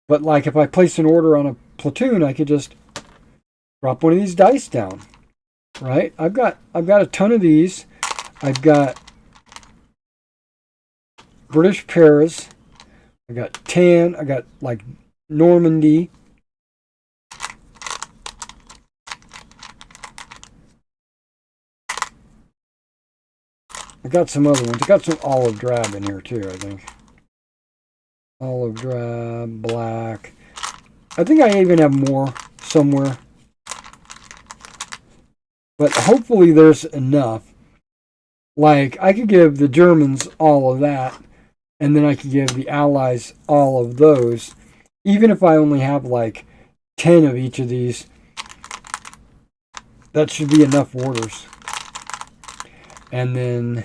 But like if I place an order on a platoon, I could just drop one of these dice down, right? I've got a ton of these. I've got British Paras. I got tan. I got like Normandy. I got some other ones. I got some olive drab in here too, I think. Olive drab, black. I think I even have more somewhere. But hopefully there's enough. Like, I could give the Germans all of that, and then I could give the Allies all of those. Even if I only have like 10 of each of these, that should be enough orders. And then,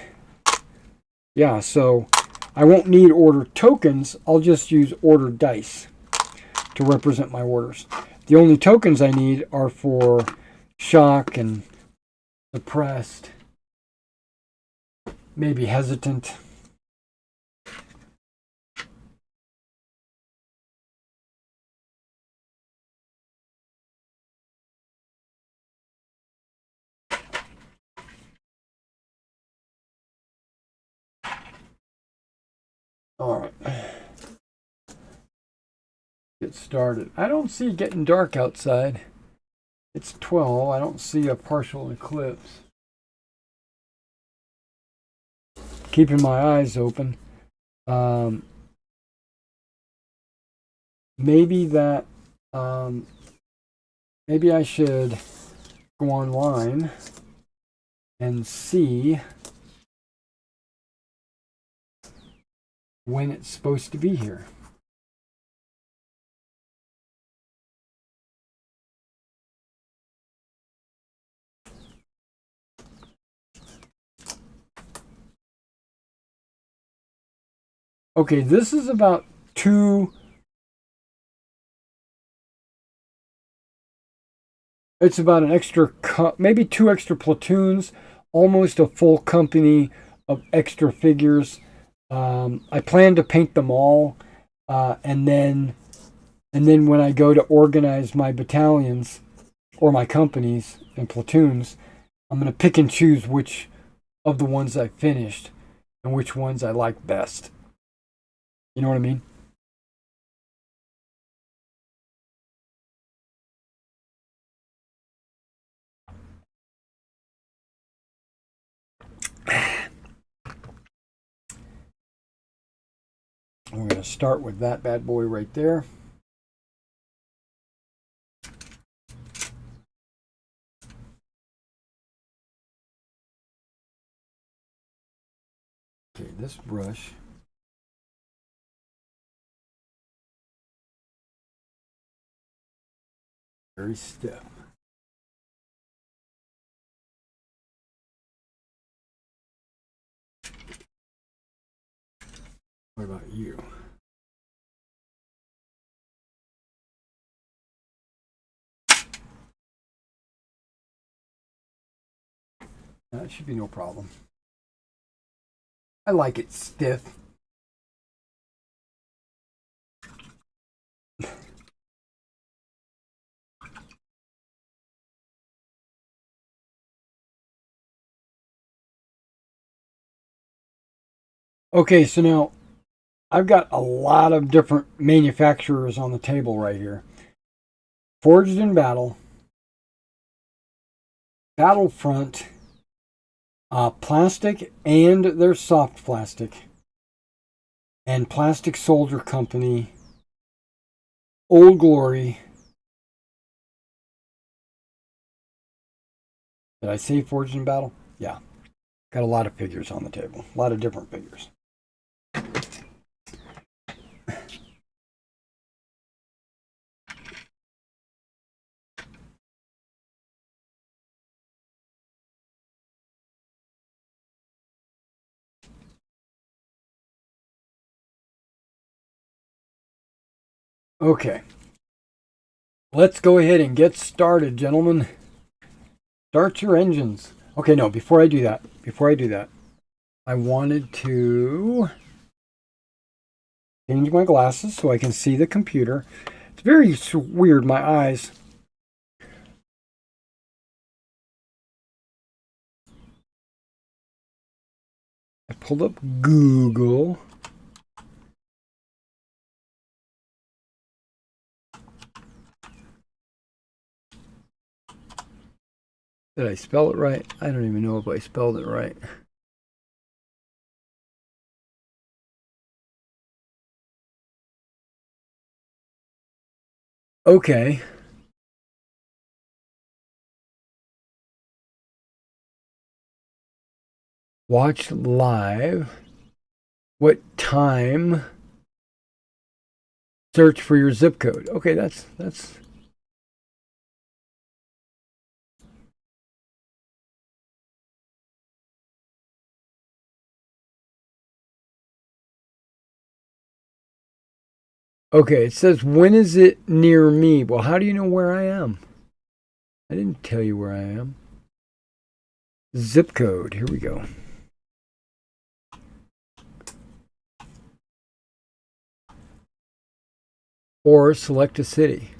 yeah, so I won't need order tokens. I'll just use order dice to represent my orders. The only tokens I need are for shock and depressed, maybe hesitant. All right. Get started. I don't see it getting dark outside. It's 12. I don't see a partial eclipse. Keeping my eyes open. Maybe that. Maybe I should go online and see when it's supposed to be here. Okay, this is about it's about an extra, maybe 2 extra platoons, almost a full company of extra figures. I plan to paint them all, and then when I go to organize my battalions or my companies and platoons, I'm going to pick and choose which of the ones I finished and which ones I like best. You know what I mean? We're going to start with that bad boy right there. Okay, this brush. Very stiff. What about you? That should be no problem. I like it stiff. Okay, so now I've got a lot of different manufacturers on the table right here. Forged in Battle, Battlefront, plastic, and their soft plastic, and Plastic Soldier Company, Old Glory. Did I say Forged in Battle? Yeah. Got a lot of figures on the table. A lot of different figures. Okay. Let's go ahead and get started, gentlemen. Start your engines. Okay, no, before I do that, I wanted to change my glasses so I can see the computer. It's very weird, my eyes. I pulled up Google. Did I spell it right? I don't even know if I spelled it right. Okay. Watch live. What time? Search for your zip code. Okay, that's okay. It says when is it near me? Well, how do you know where I am? I didn't tell you where I am. Zip code. Here we go. Or select a city.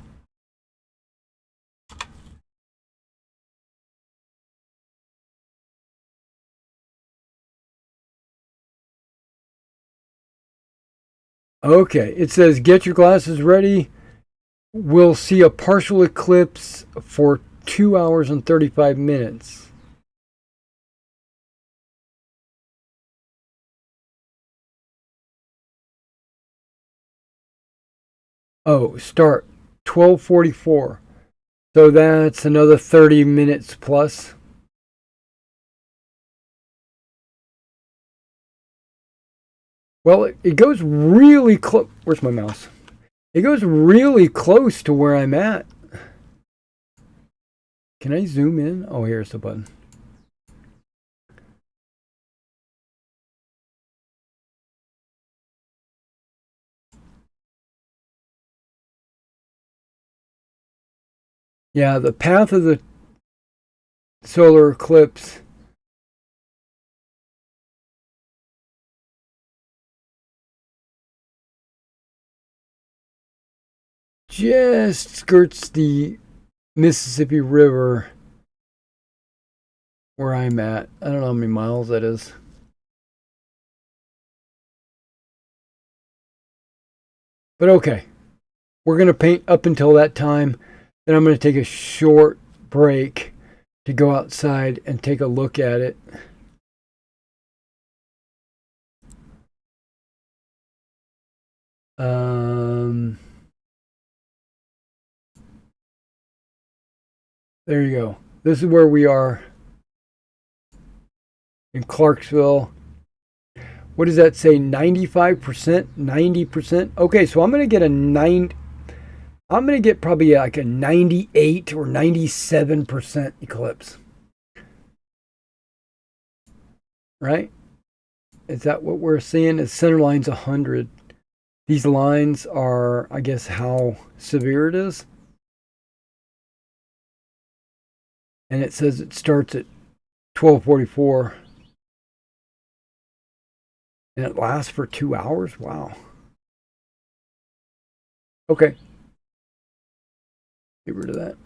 Okay, it says get your glasses ready. We'll see a partial eclipse for 2 hours and 35 minutes. Oh, start 12:44. So that's another 30 minutes plus. Well, it goes really close. Where's my mouse? It goes really close to where I'm at. Can I zoom in? Oh, here's the button. Yeah, the path of the solar eclipse just skirts the Mississippi River where I'm at. I don't know how many miles that is. But okay, we're going to paint up until that time. Then I'm going to take a short break to go outside and take a look at it. There you go. This is where we are in Clarksville. What does that say? 95%? 90%? Okay, so I'm going to get I'm going to get probably like a 98 or 97% eclipse. Right? Is that what we're seeing? The center line's 100. These lines are, I guess, how severe it is. And it says it starts at 12:44. And it lasts for 2 hours? Wow. Okay. Get rid of that.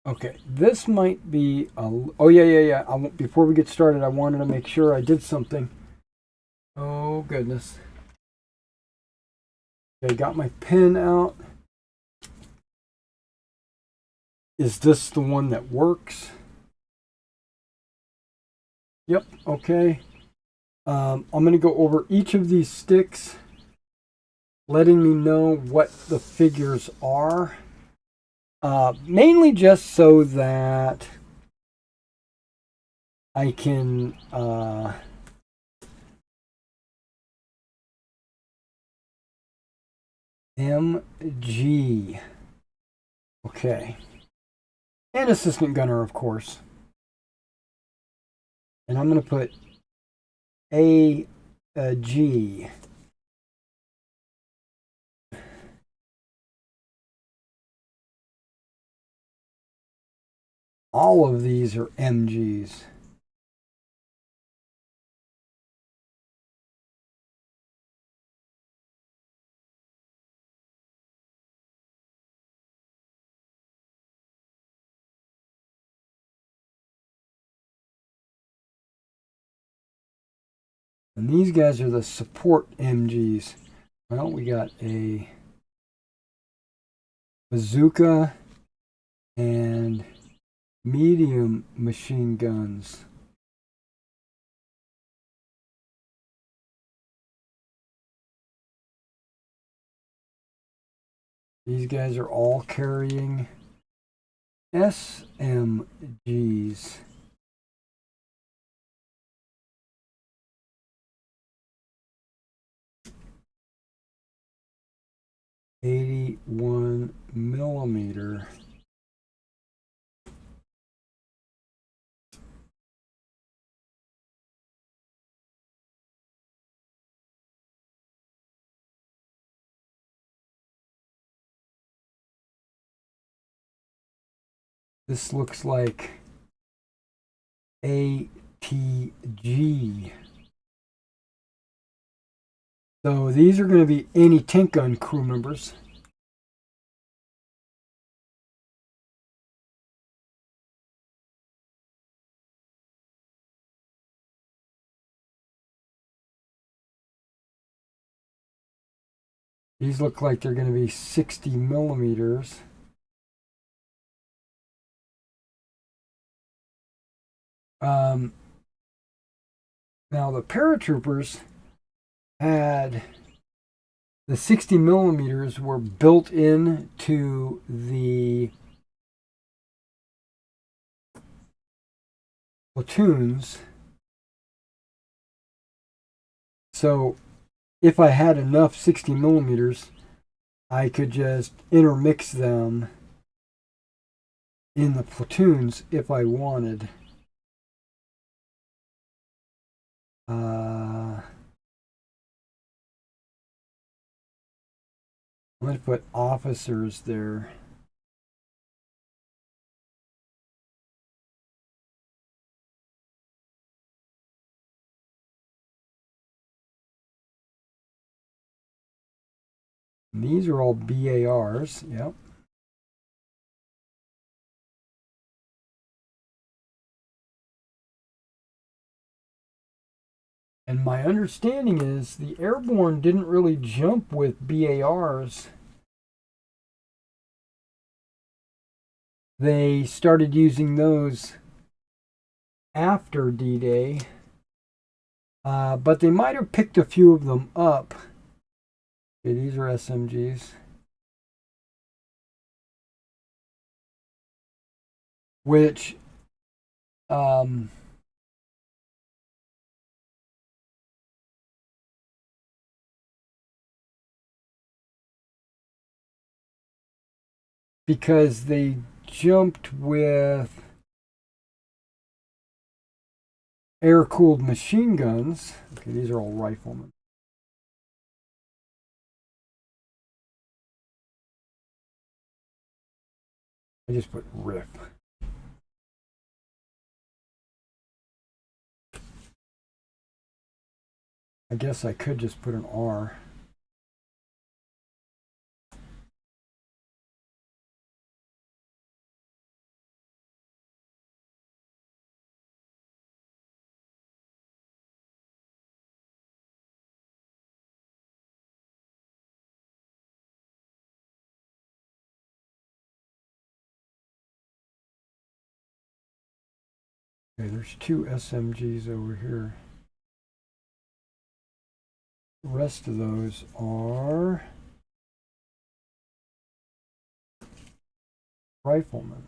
Okay, this might be oh yeah. Before we get started, I wanted to make sure I did something. Oh goodness. Okay, got my pen out. Is this the one that works? Yep, okay. I'm going to go over each of these sticks, letting me know what the figures are. Mainly just so that I can MG. Okay. And assistant gunner, of course. And I'm going to put AG. All of these are MGs. And these guys are the support MGs. Well, we got a bazooka and medium machine guns. These guys are all carrying SMGs. .81 millimeter. This looks like ATG. So these are going to be anti-tank gun crew members. These look like they're going to be 60 millimeters. Now the paratroopers had the 60 millimeters were built in to the platoons. So if I had enough 60 millimeters, I could just intermix them in the platoons if I wanted. I'm going to put officers there. And these are all BARs. Yep. And my understanding is the airborne didn't really jump with BARs. They started using those after D-Day, but they might have picked a few of them up. Okay, these are SMGs. Which, because they jumped with air-cooled machine guns. Okay, these are all riflemen. I just put RIF. I guess I could just put an R. Okay, there's two SMGs over here. The rest of those are riflemen.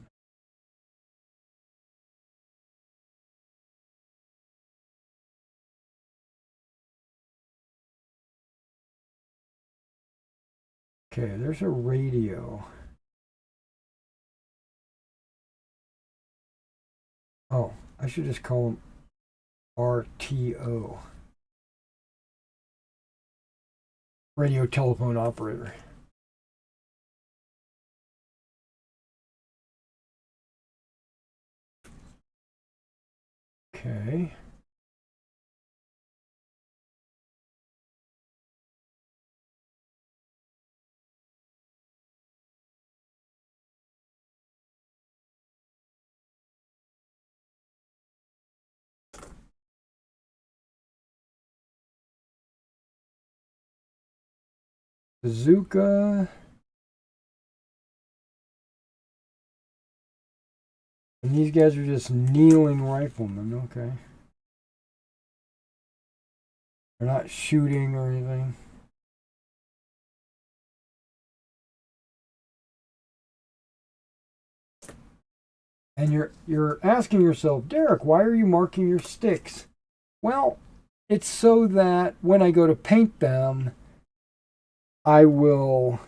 Okay, there's a radio. Oh, I should just call them RTO. Radio telephone operator. Okay. Bazooka. And these guys are just kneeling riflemen. Okay. They're not shooting or anything. And you're asking yourself, Derek, why are you marking your sticks? Well, it's so that when I go to paint them, I will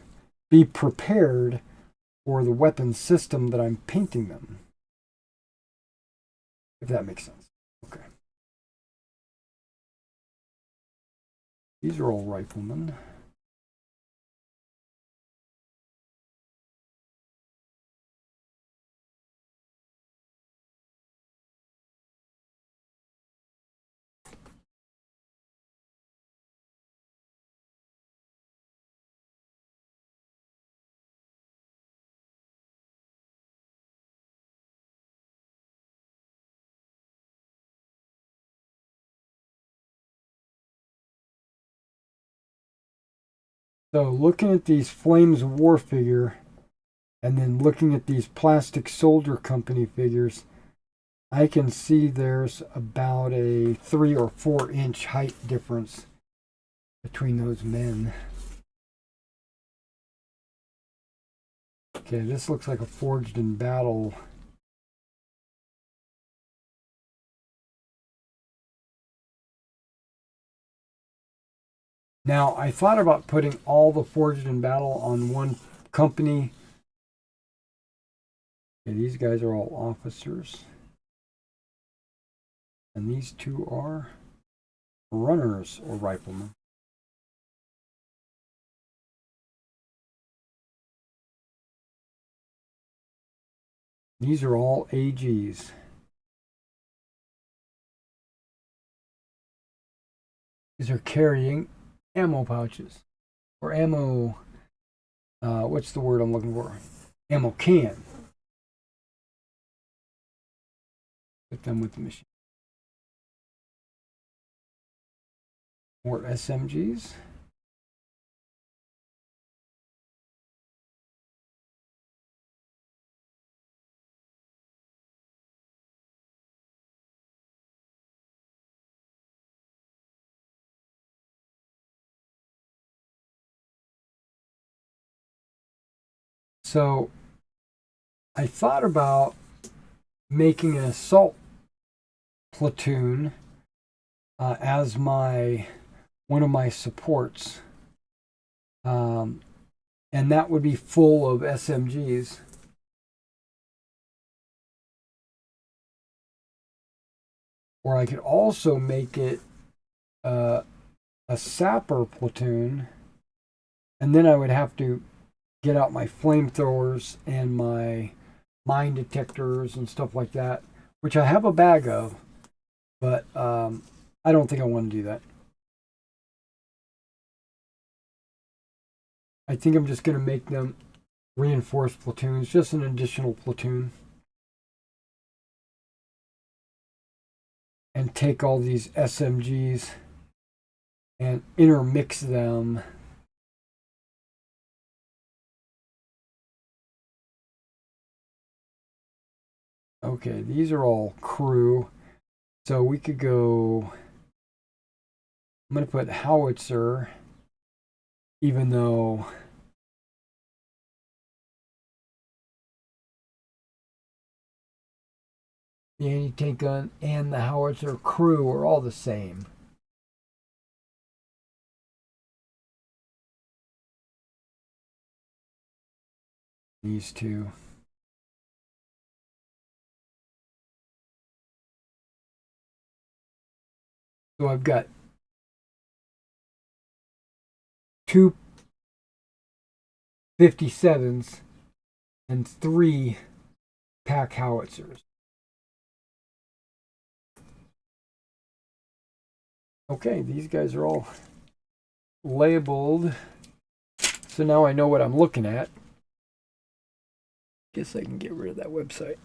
be prepared for the weapon system that I'm painting them. If that makes sense. Okay. These are all riflemen. So looking at these Flames of War figure, and then looking at these Plastic Soldier Company figures, I can see there's about a 3 or 4 inch height difference between those men. Okay, this looks like a Forged in Battle. Now, I thought about putting all the Forged in Battle on one company. Okay, these guys are all officers. And these two are runners or riflemen. These are all AGs. These are carrying ammo pouches. Or ammo, what's the word I'm looking for? Ammo can. Put them with the machine. More SMGs. So I thought about making an assault platoon as one of my supports, and that would be full of SMGs. Or I could also make it a sapper platoon, and then I would have to get out my flamethrowers and my mine detectors and stuff like that, which I have a bag of, but I don't think I want to do that. I think I'm just going to make them reinforced platoons, just an additional platoon. And take all these SMGs and intermix them. Okay, these are all crew. So we could go, I'm going to put howitzer, even though the anti-tank gun and the howitzer crew are all the same. These two. So I've got 2 57s and 3 pack howitzers. Okay, these guys are all labeled. So now I know what I'm looking at. Guess I can get rid of that website.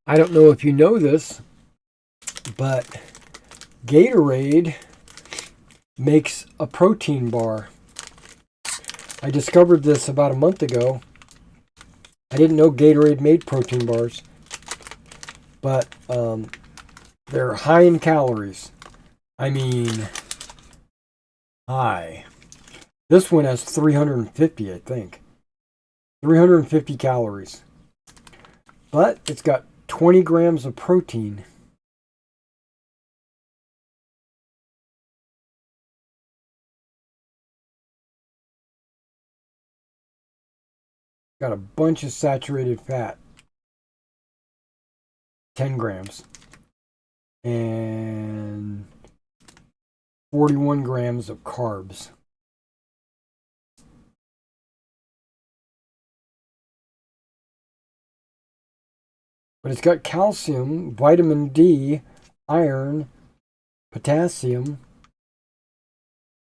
I don't know if you know this, but Gatorade makes a protein bar. I discovered this about a month ago. I didn't know Gatorade made protein bars, but they're high in calories. I mean, high. This one has 350, I think. 350 calories. But it's got 20 grams of protein. Got a bunch of saturated fat. 10 grams. And 41 grams of carbs. But it's got calcium, vitamin D, iron, potassium.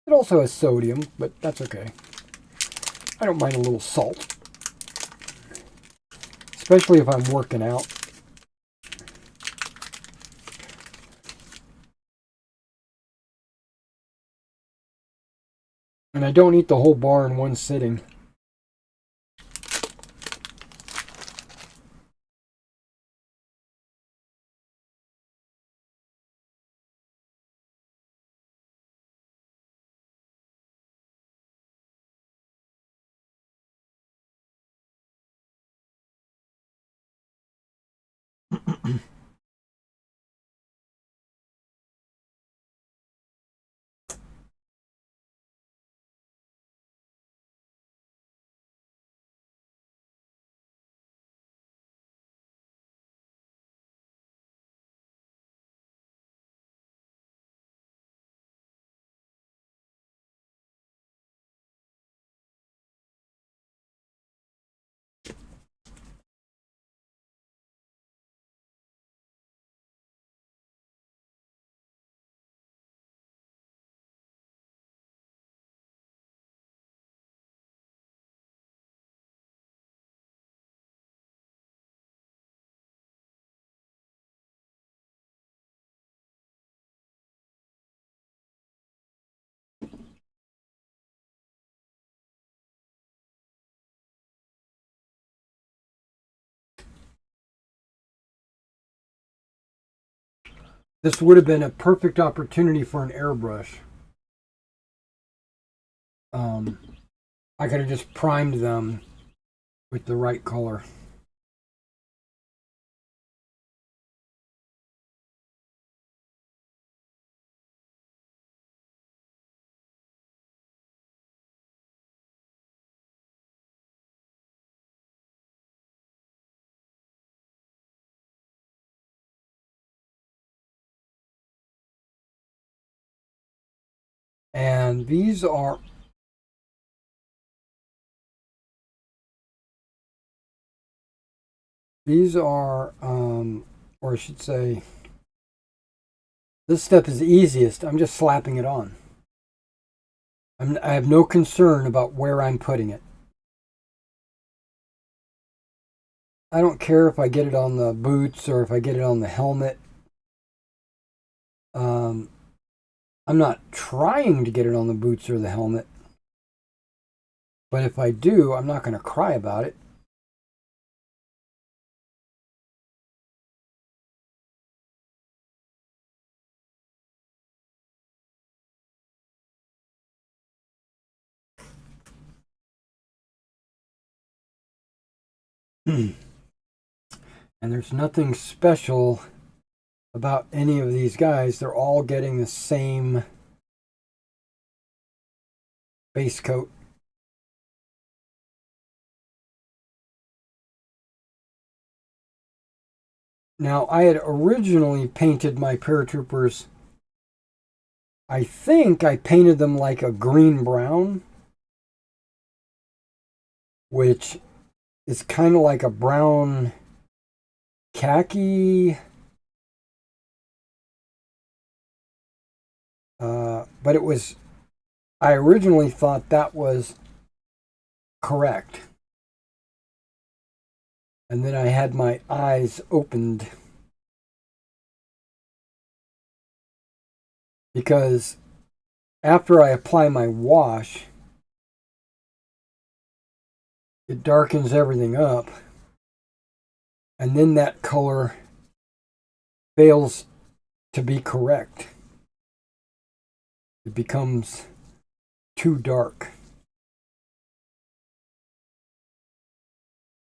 It also has sodium, but that's okay. I don't mind a little salt, especially if I'm working out. And I don't eat the whole bar in one sitting. This would have been a perfect opportunity for an airbrush. I could have just primed them with the right color. And these are or I should say, this step is the easiest. I'm just slapping it on. I have no concern about where I'm putting it. I don't care if I get it on the boots or if I get it on the helmet. I'm not trying to get it on the boots or the helmet. But if I do, I'm not going to cry about it. And there's nothing special about any of these guys. They're all getting the same base coat. Now, I had originally painted my paratroopers. I think I painted them like a green-brown, which is kind of like a brown khaki. But it was, I originally thought that was correct. And then I had my eyes opened because after I apply my wash, it darkens everything up. And then that color fails to be correct. It becomes too dark.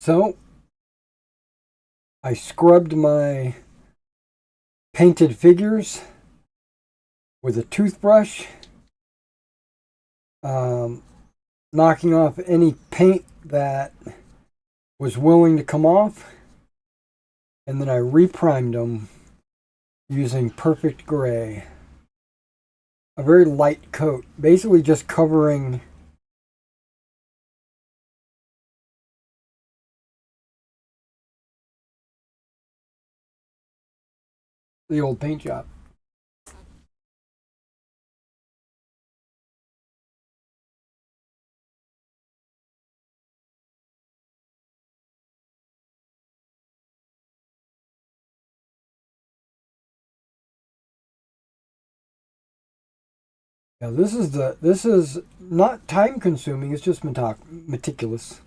So I scrubbed my painted figures with a toothbrush, knocking off any paint that was willing to come off, and then I reprimed them using Perfect Gray. A very light coat, basically just covering the old paint job. Now this is not time consuming. It's just meticulous.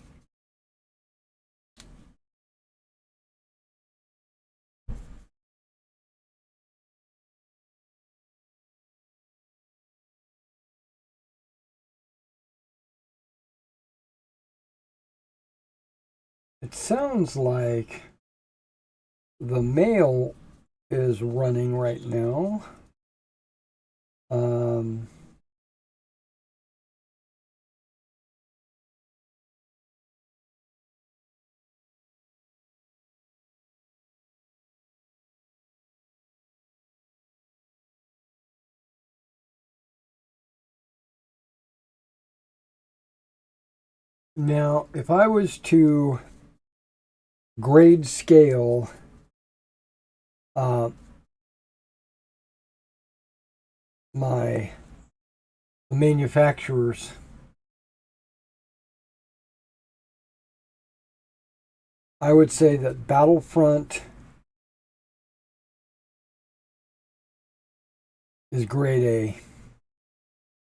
It sounds like the mail is running right now. Now, if I was to grade scale my manufacturers, I would say that Battlefront is grade A.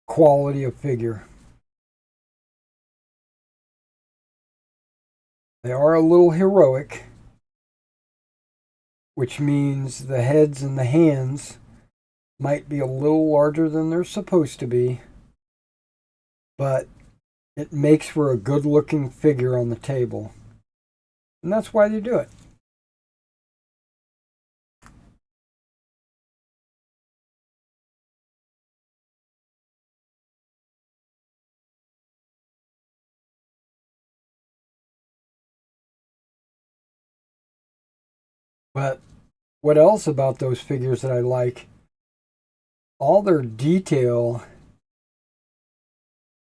Quality of figure. They are a little heroic, which means the heads and the hands might be a little larger than they're supposed to be, but it makes for a good looking figure on the table. And that's why they do it. But what else about those figures that I like? All their detail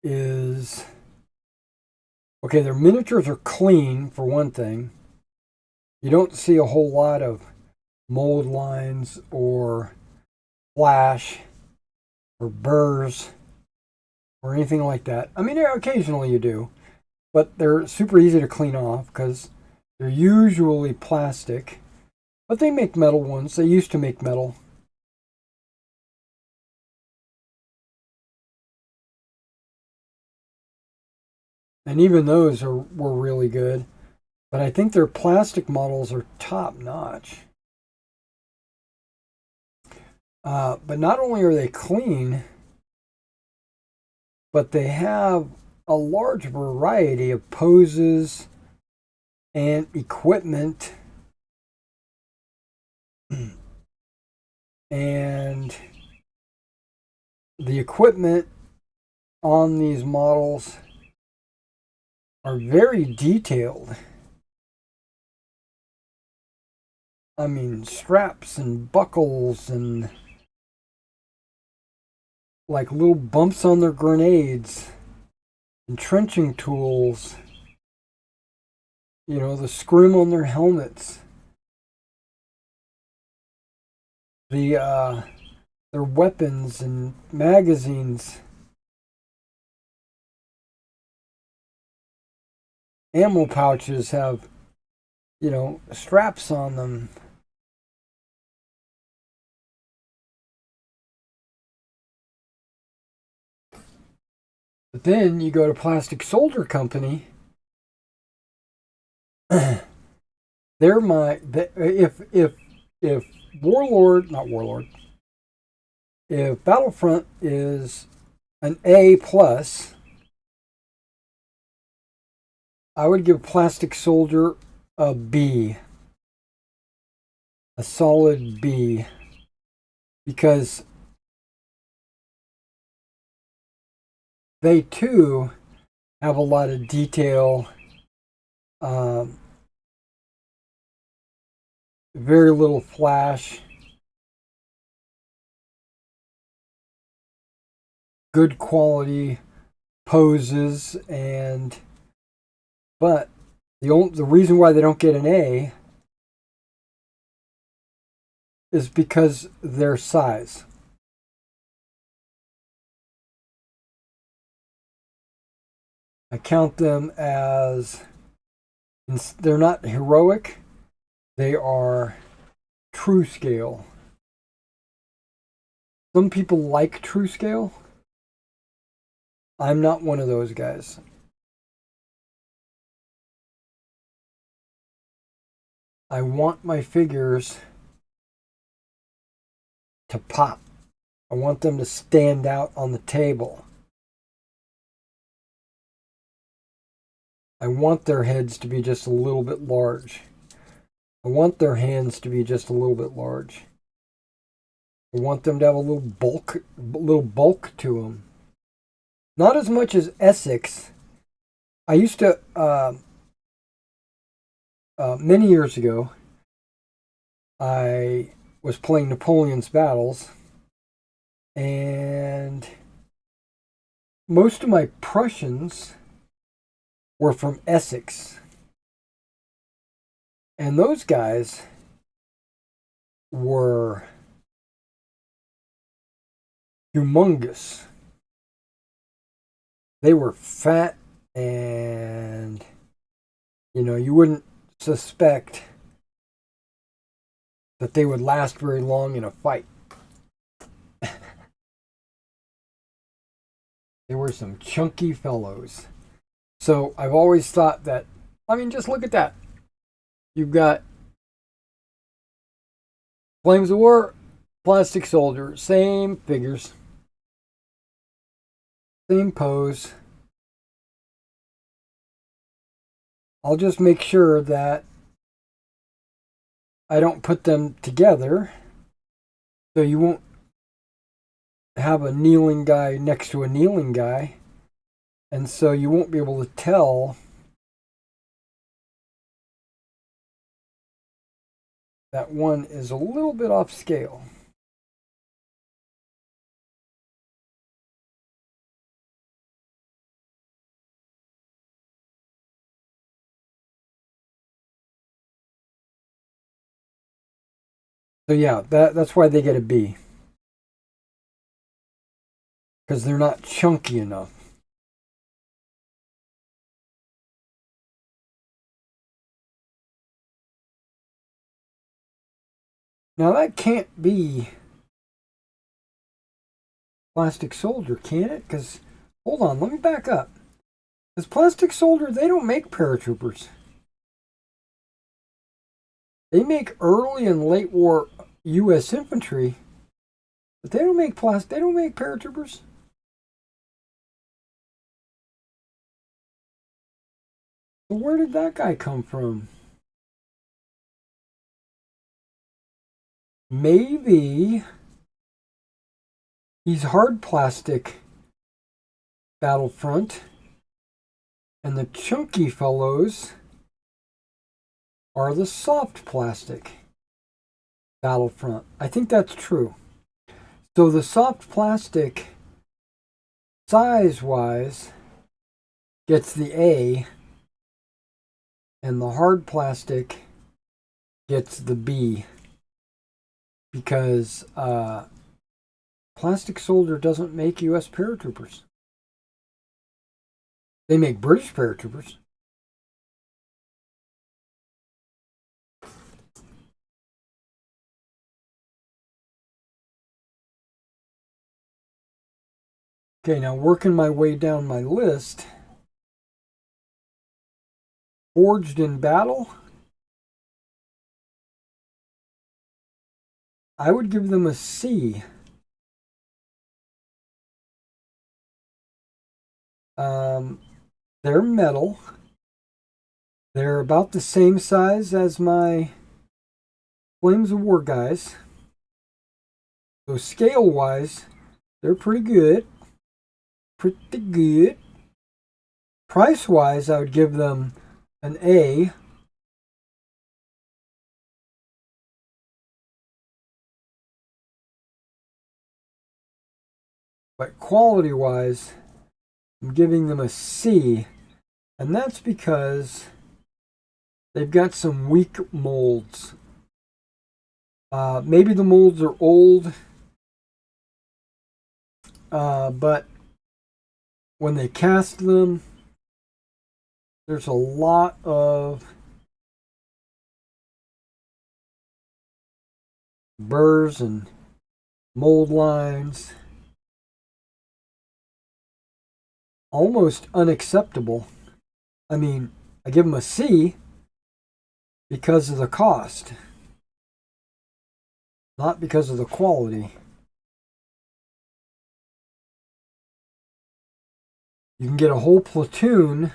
is okay. Their miniatures are clean, for one thing. You don't see a whole lot of mold lines or flash or burrs or anything like that. I mean, occasionally you do, but they're super easy to clean off because they're usually plastic, but they make metal ones. They used to make metal. And even those were really good. But I think their plastic models are top notch. But not only are they clean, but they have a large variety of poses and equipment. And the equipment on these models are very detailed. I mean, straps and buckles and like little bumps on their grenades and trenching tools. You know, the scrim on their helmets. Their weapons and magazines. Ammo pouches have, you know, straps on them. But then you go to Plastic Soldier Company. They're if Warlord, not Warlord, if Battlefront is an A plus, I would give Plastic Soldier a B, a solid B, because they too have a lot of detail, very little flash, good quality poses, but the reason why they don't get an A is because their size. I count them as, they're not heroic, they are true scale. Some people like true scale. I'm not one of those guys. I want my figures to pop. I want them to stand out on the table. I want their heads to be just a little bit large. I want their hands to be just a little bit large. I want them to have a little bulk to them. Not as much as Essex. I used to, many years ago, I was playing Napoleon's Battles, and most of my Prussians were from Essex. And those guys were humongous. They were fat, and you wouldn't suspect that they would last very long in a fight. They were some chunky fellows. So I've always thought that, just look at that. You've got Flames of War, Plastic Soldier, same figures, same pose. I'll just make sure that I don't put them together, so you won't have a kneeling guy next to a kneeling guy, and so you won't be able to tell that one is a little bit off scale. So yeah, that's why they get a B. Because they're not chunky enough. Now that can't be Plastic Soldier, can it? Because, hold on, let me back up. Because Plastic Soldier, they don't make paratroopers. They make early and late war U.S. infantry, but they don't make paratroopers. So where did that guy come from? Maybe he's hard plastic Battlefront, and the chunky fellows are the soft plastic Battlefront. I think that's true. So the soft plastic, size-wise, gets the A, and the hard plastic gets the B. Because Plastic Soldier doesn't make U.S. paratroopers. They make British paratroopers. Okay, now working my way down my list. Forged in Battle. I would give them a C. They're metal. They're about the same size as my Flames of War guys. So scale-wise, they're pretty good. Pretty good. Price-wise, I would give them an A. But quality-wise, I'm giving them a C. And that's because they've got some weak molds. Maybe the molds are old, but when they cast them, there's a lot of burrs and mold lines. Almost unacceptable. I mean, I give them a C because of the cost, not because of the quality. You can get a whole platoon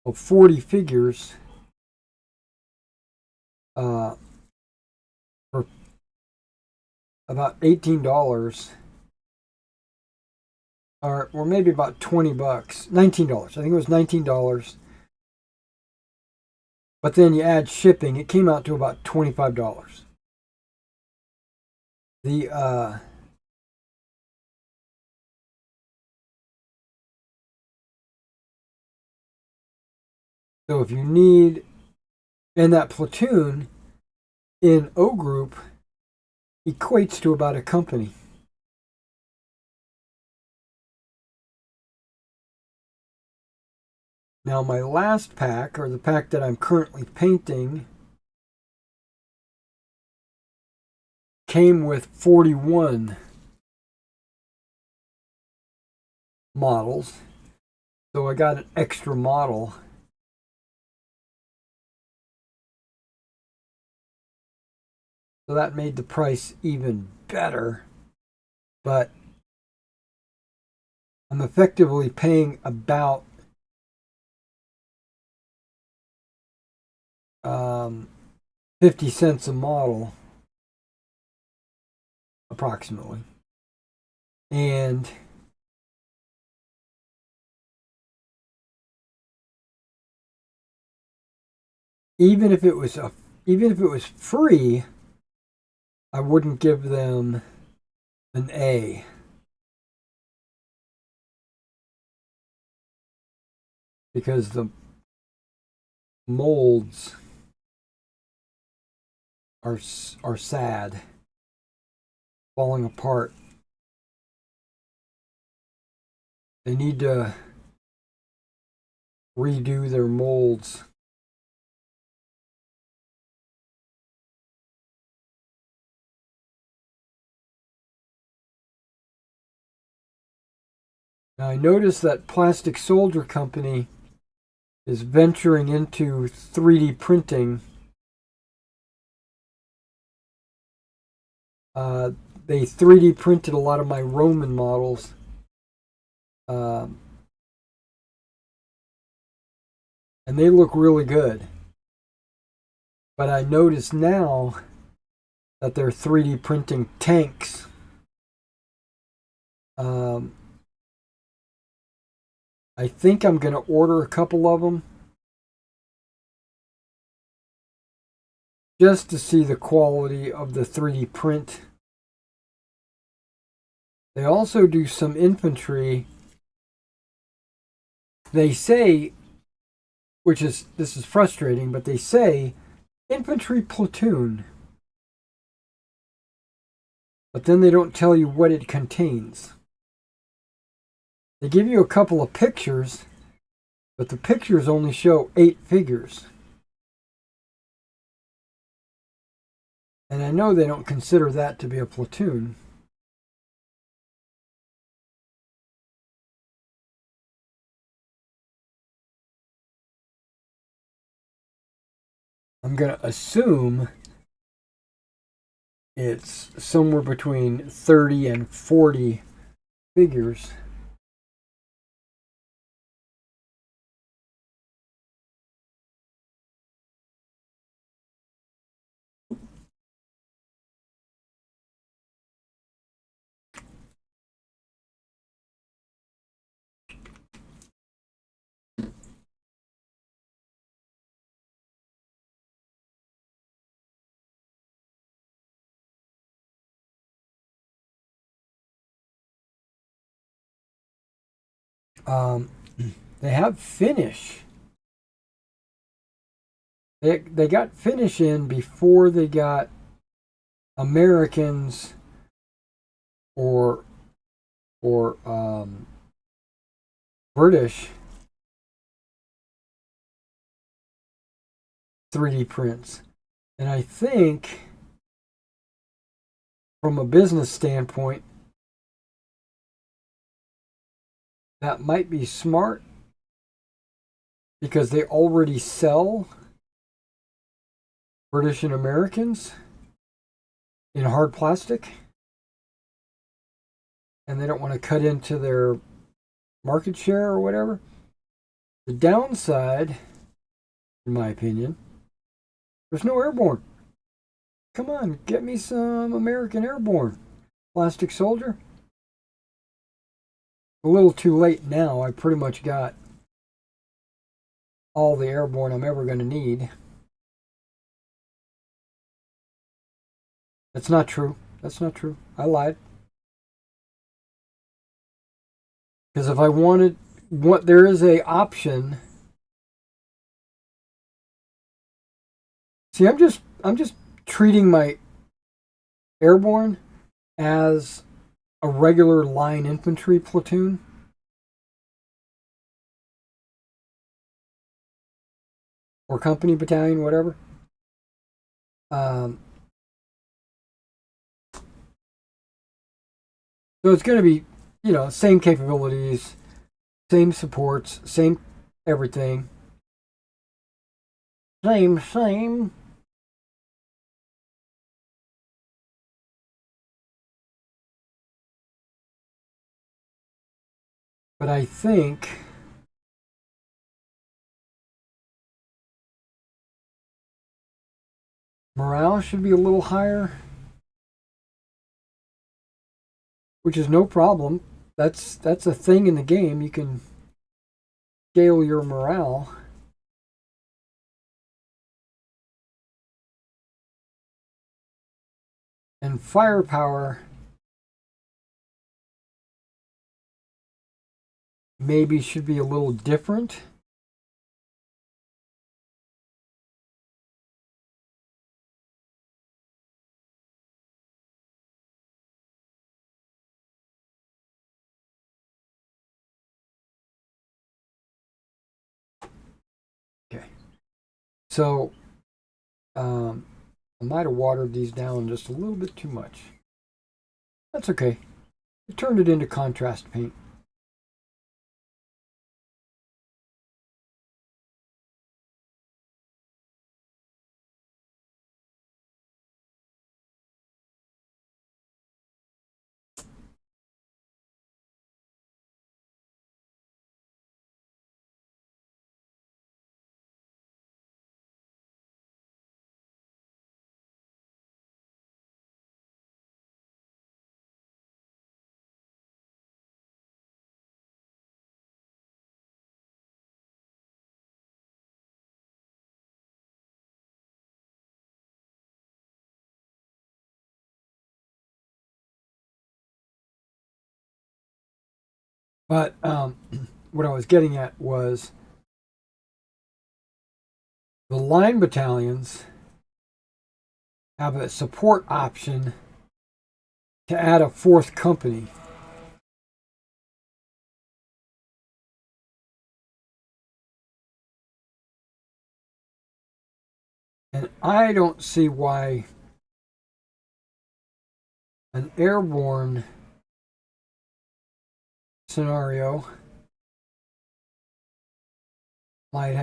of 40 figures for about $18, or maybe about $20, $19. I think it was $19. But then you add shipping, it came out to about $25. The so if you need, and that platoon in O group equates to about a company. Now my last pack, or the pack that I'm currently painting, came with 41 models. So I got an extra model. So that made the price even better. But I'm effectively paying about 50 cents a model, approximately. And even if it was free, I wouldn't give them an A. Because the molds are sad, falling apart. They need to redo their molds. Now I noticed that Plastic Soldier Company is venturing into 3D printing. They 3D printed a lot of my Roman models. And they look really good. But I notice now that they're 3D printing tanks. I think I'm going to order a couple of them just to see the quality of the 3D print. They also do some infantry. They say, this is frustrating, but they say infantry platoon. But then they don't tell you what it contains. They give you a couple of pictures, but the pictures only show 8 figures. And I know they don't consider that to be a platoon. I'm going to assume it's somewhere between 30 and 40 figures. They have finish. They got Finnish in before they got Americans or British 3D prints. And I think from a business standpoint, that might be smart because they already sell British and Americans in hard plastic, and they don't want to cut into their market share or whatever. The downside, in my opinion, there's no airborne. Come on, get me some American airborne. Plastic Soldier. A little too late now. I pretty much got all the airborne I'm ever going to need. That's not true. That's not true. I lied. Because if I wanted, there is a option. See, I'm just treating my airborne as a regular line infantry platoon. Or company, battalion, whatever. So it's going to be, same capabilities, same supports, same everything. Same. But I think morale should be a little higher, which is no problem. That's a thing in the game. You can scale your morale. And firepower maybe should be a little different. Okay. So, I might have watered these down just a little bit too much. That's okay. I turned it into contrast paint. But what I was getting at was the line battalions have a support option to add a fourth company. And I don't see why an airborne scenario might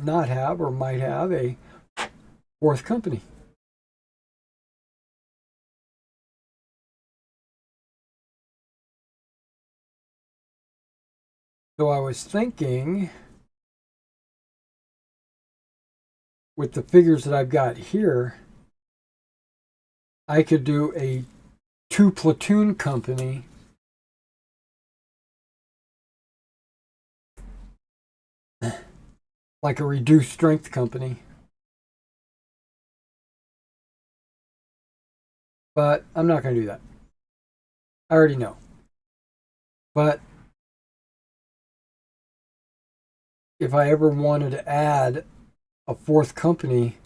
not have a fourth company. So I was thinking, with the figures that I've got here, I could do a 2-platoon company like a reduced strength company. But I'm not going to do that. I already know. But if I ever wanted to add a fourth company,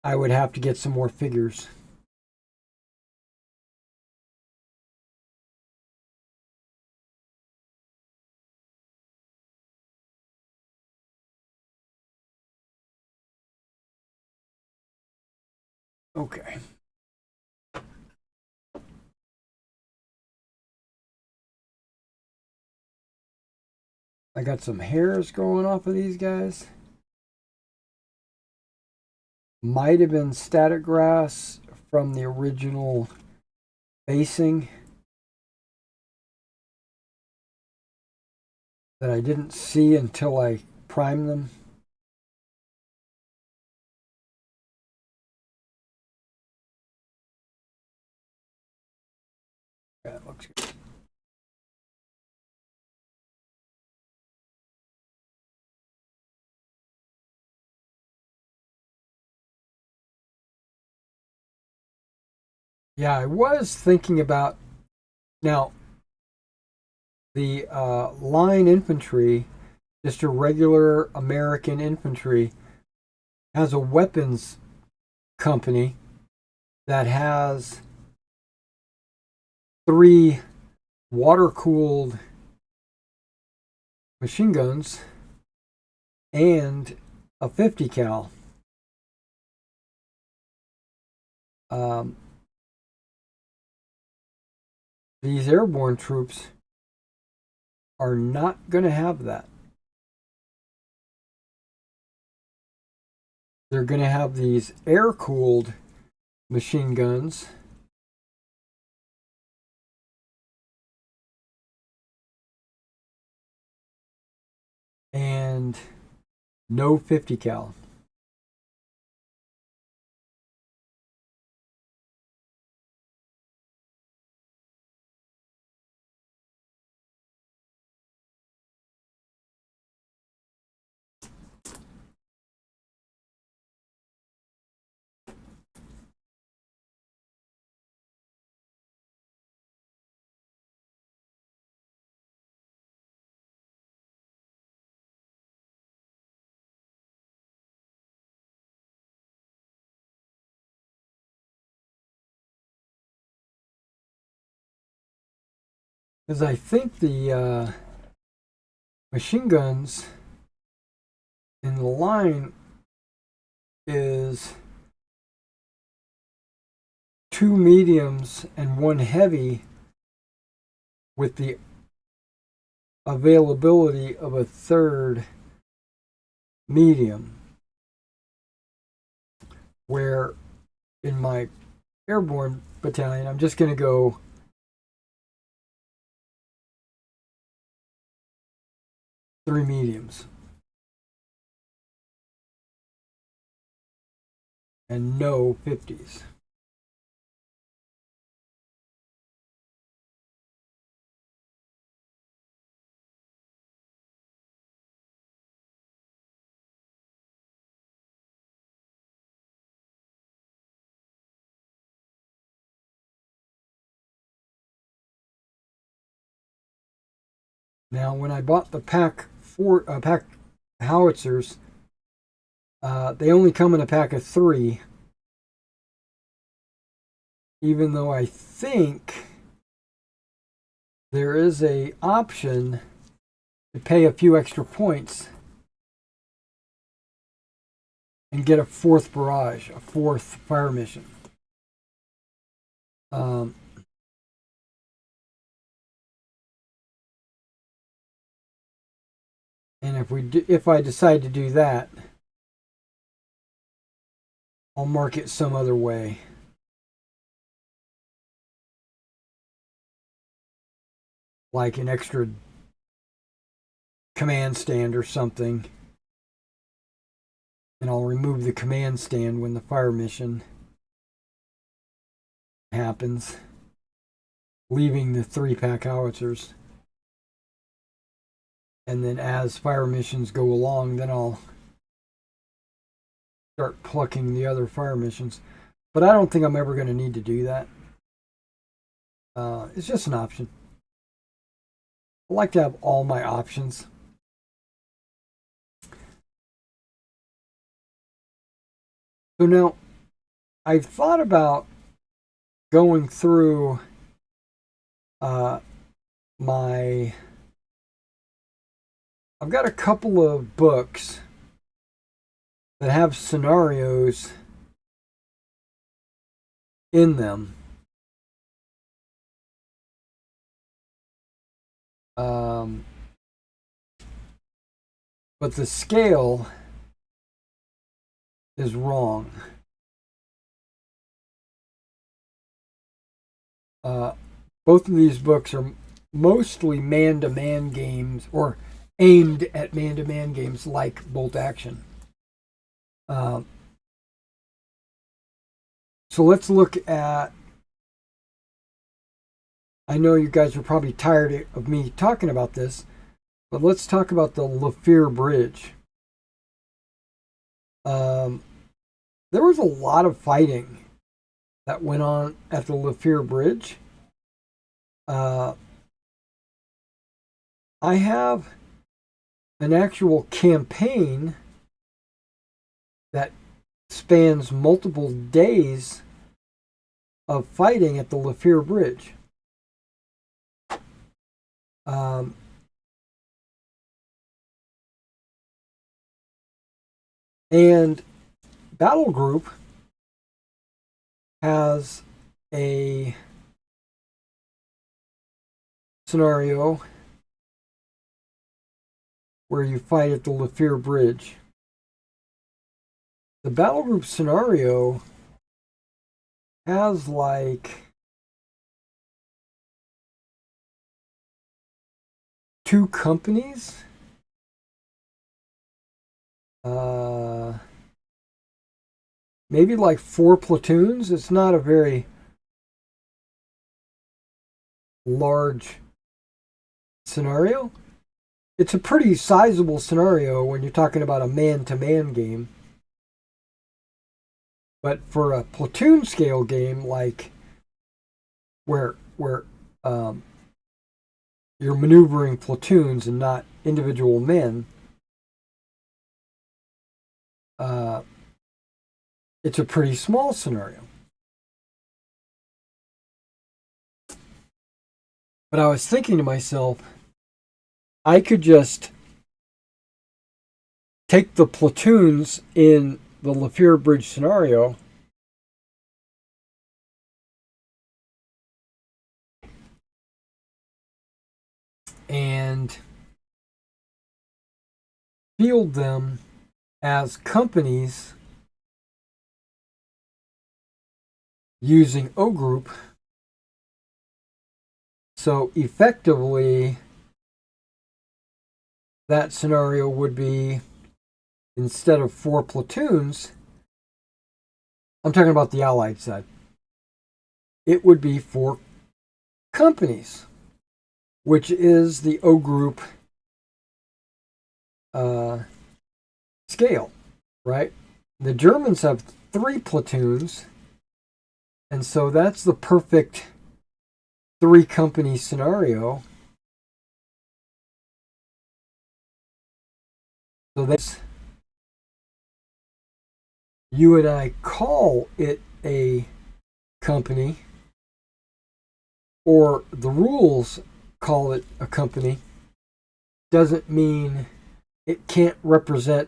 I would have to get some more figures. Okay. I got some hairs growing off of these guys. Might have been static grass from the original basing that I didn't see until I primed them. Yeah, it looks good. Yeah, I was thinking about now the line infantry, just a regular American infantry, has a weapons company that has 3 water-cooled machine guns and a 50 cal. These airborne troops are not going to have that. They're going to have these air-cooled machine guns and no 50 cal. Because I think the machine guns in the line is 2 mediums and 1 heavy with the availability of a 3rd medium. Where in my airborne battalion, I'm just going to go three mediums and no 50s. Now, when I bought the pack howitzers, they only come in a pack of 3. Even though I think there is a option to pay a few extra points and get a 4th barrage, a 4th fire mission. And if I decide to do that, I'll mark it some other way. Like an extra command stand or something. And I'll remove the command stand when the fire mission happens, leaving the 3-pack howitzers. And then as fire missions go along, then I'll start plucking the other fire missions. But I don't think I'm ever going to need to do that. It's just an option. I like to have all my options. So now I've thought about going through uh, my. I've got a couple of books that have scenarios in them. Um, but the scale is wrong. Uh, both of these books are mostly man-to-man games or aimed at man-to-man games like Bolt Action. Um, so let's look at. I know you guys are probably tired of me talking about this, but let's talk about the Lafire Bridge. Um, there was a lot of fighting that went on at the Lafire Bridge. I have an actual campaign that spans multiple days of fighting at the Lafire Bridge. And Battle Group has a scenario where you fight at the Lafire Bridge. The Battle Group scenario has like 2 companies. Maybe like 4 platoons. It's not a very large scenario. It's a pretty sizable scenario when you're talking about a man-to-man game. But for a platoon scale game, like where you're maneuvering platoons and not individual men, it's a pretty small scenario. But I was thinking to myself, I could just take the platoons in the Lafire Bridge scenario and field them as companies using O Group. So effectively, that scenario would be, instead of 4 platoons, I'm talking about the Allied side, it would be 4 companies, which is the O Group scale, right? The Germans have 3 platoons, and so that's the perfect 3 company scenario. So that's, you and I call it a company, or the rules call it a company, doesn't mean it can't represent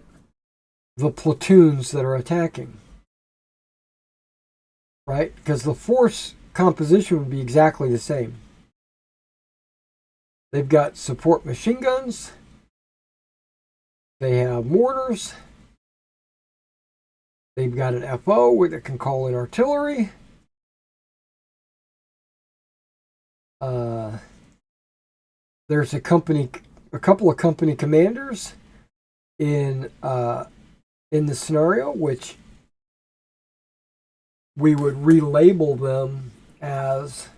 the platoons that are attacking. Right? Because the force composition would be exactly the same. They've got support machine guns, they have mortars, they've got an FO that can call in artillery. There's a couple of company commanders in the scenario, which we would relabel them as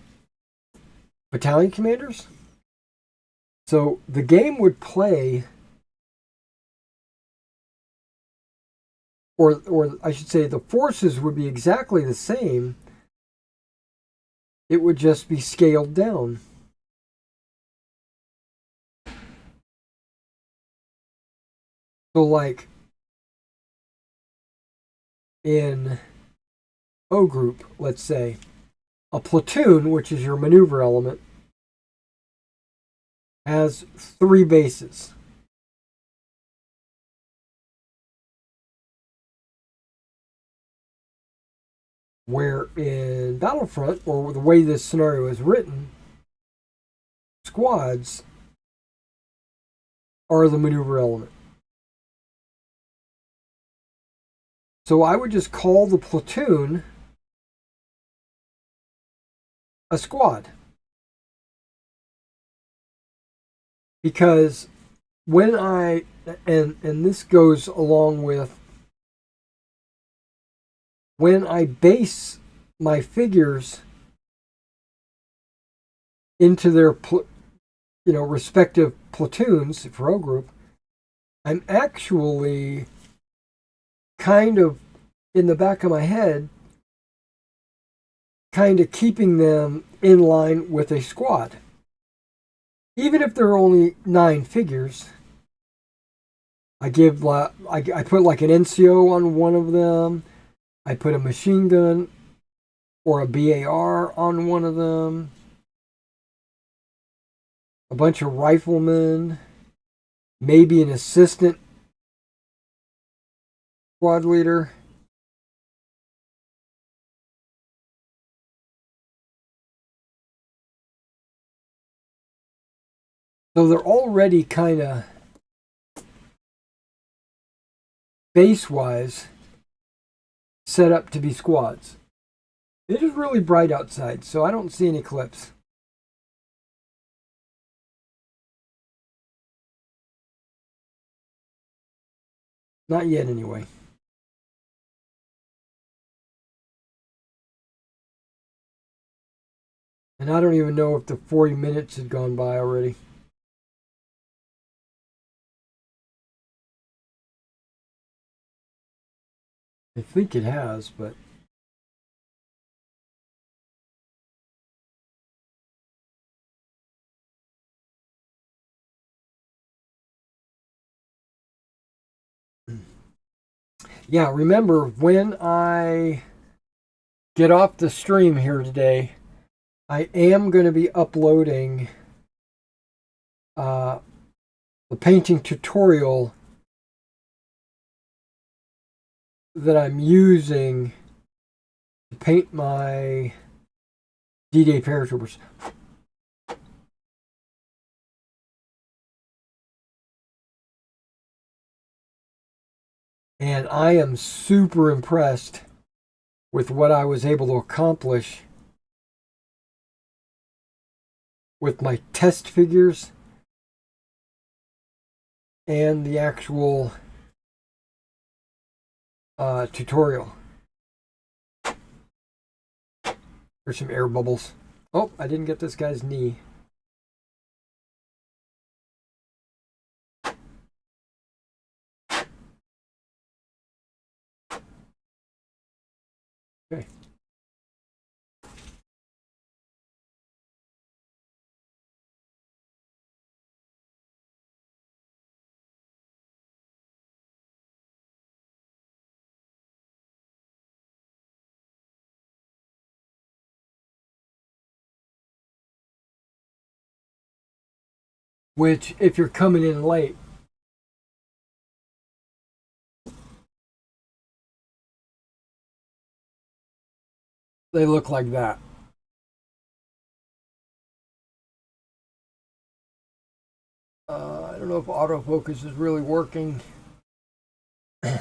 battalion commanders. So the game would play, or I should say, the forces would be exactly the same. It would just be scaled down. So, like, in O group, let's say, a platoon, which is your maneuver element, has 3 bases. Where in Battlefront, or the way this scenario is written, squads are the maneuver element. So I would just call the platoon a squad. Because when and this goes along with when I base my figures into their respective platoons for O group, I'm actually kind of in the back of my head kind of keeping them in line with a squad. Even if there are only 9 figures, I put like an NCO on one of them. I put a machine gun or a BAR on one of them. A bunch of riflemen, maybe an assistant squad leader. So they're already kind of base-wise set up to be squads. It is really bright outside, so I don't see any clips. Not yet, anyway. And I don't even know if the 40 minutes had gone by already. I think it has, but yeah, remember when I get off the stream here today, I am going to be uploading the painting tutorial that I'm using to paint my D-Day paratroopers. And I am super impressed with what I was able to accomplish with my test figures and the actual tutorial. There's some air bubbles. Oh, I didn't get this guy's knee. Okay. Which, if you're coming in late, they look like that. I don't know if autofocus is really working. But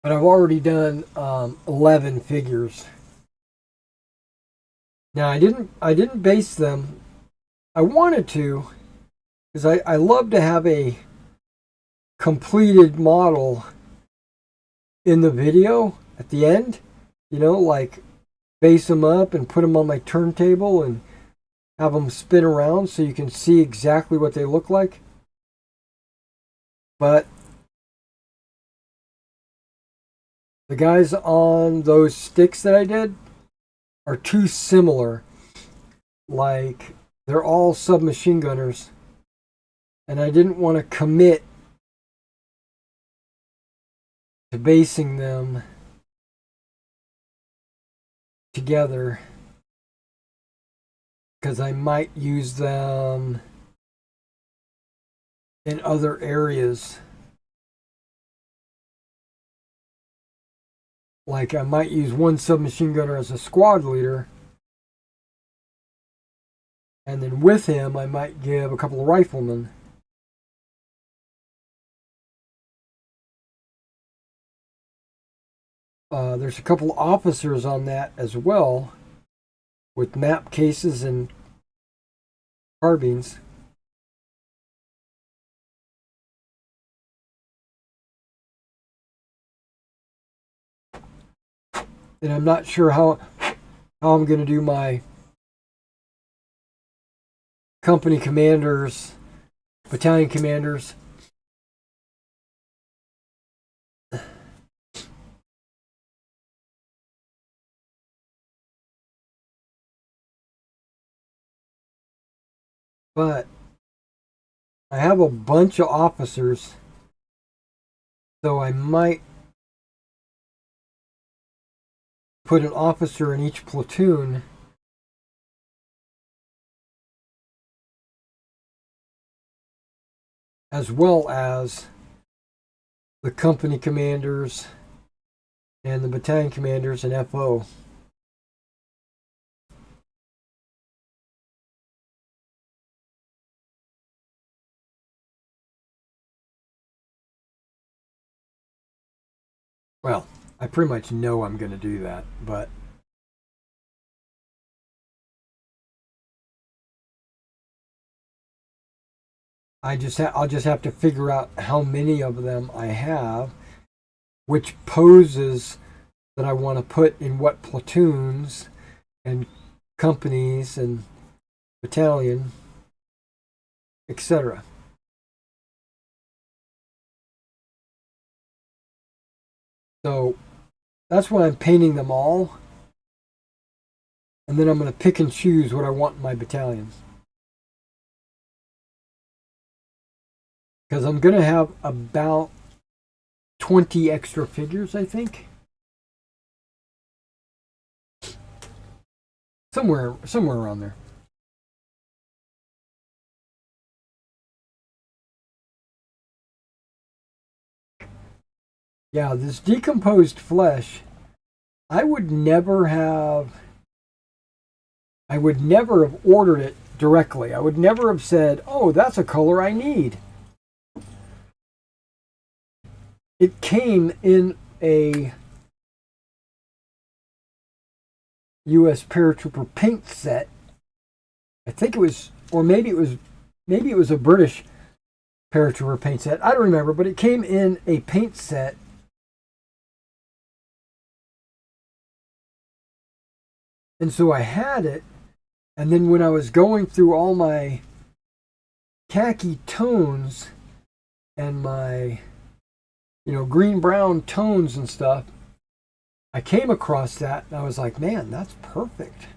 I've already done 11 figures. Now I didn't base them. I wanted to, because I love to have a completed model in the video at the end. You know, like base them up and put them on my turntable and have them spin around so you can see exactly what they look like. But the guys on those sticks that I did are too similar. Like, they're all submachine gunners. And I didn't want to commit to basing them together, because I might use them in other areas. Like I might use one submachine gunner as a squad leader, and then with him I might give a couple of riflemen. There's a couple of officers on that as well, with map cases and carbines. And I'm not sure how I'm going to do my company commanders, battalion commanders. But I have a bunch of officers, so I might put an officer in each platoon, as well as the company commanders and the battalion commanders and FO. Well, I pretty much know I'm going to do that, but I'll just have to figure out how many of them I have, which poses that I want to put in what platoons and companies and battalion, etc. So that's why I'm painting them all, and then I'm going to pick and choose what I want in my battalions. Because I'm going to have about 20 extra figures, I think. Somewhere around there. Yeah, this decomposed flesh, I would never have ordered it directly. I would never have said, "Oh, that's a color I need." It came in a U.S. paratrooper paint set. I think it was, or maybe it was a British paratrooper paint set. I don't remember, but it came in a paint set. And so I had it, and then when I was going through all my khaki tones and my, green brown tones and stuff, I came across that and I was like, man, that's perfect.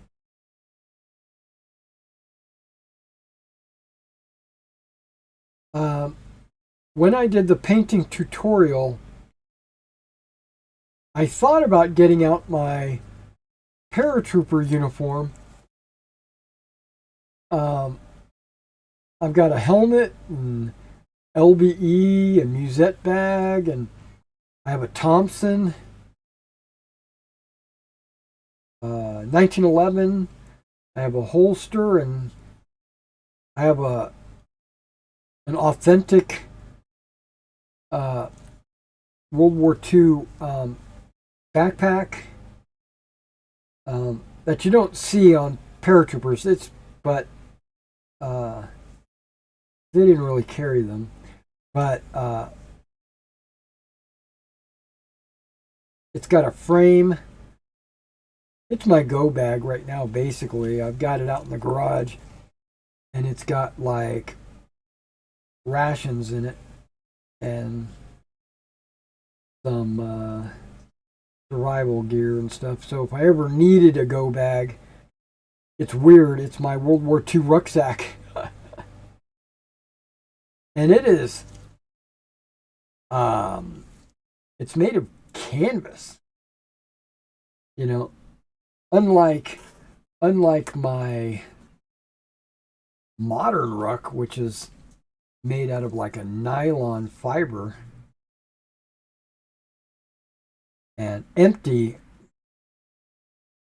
When I did the painting tutorial, I thought about getting out my paratrooper uniform. I've got a helmet and LBE and musette bag, and I have a Thompson 1911. I have a holster, and I have an authentic World War II backpack that you don't see on paratroopers. But they didn't really carry them. But it's got a frame. It's my go bag right now, basically. I've got it out in the garage, and it's got like rations in it and some survival gear and stuff. So if I ever needed a go bag, it's weird. It's my World War II rucksack. And it is it's made of canvas. You know, unlike my modern ruck, which is made out of like a nylon fiber and empty.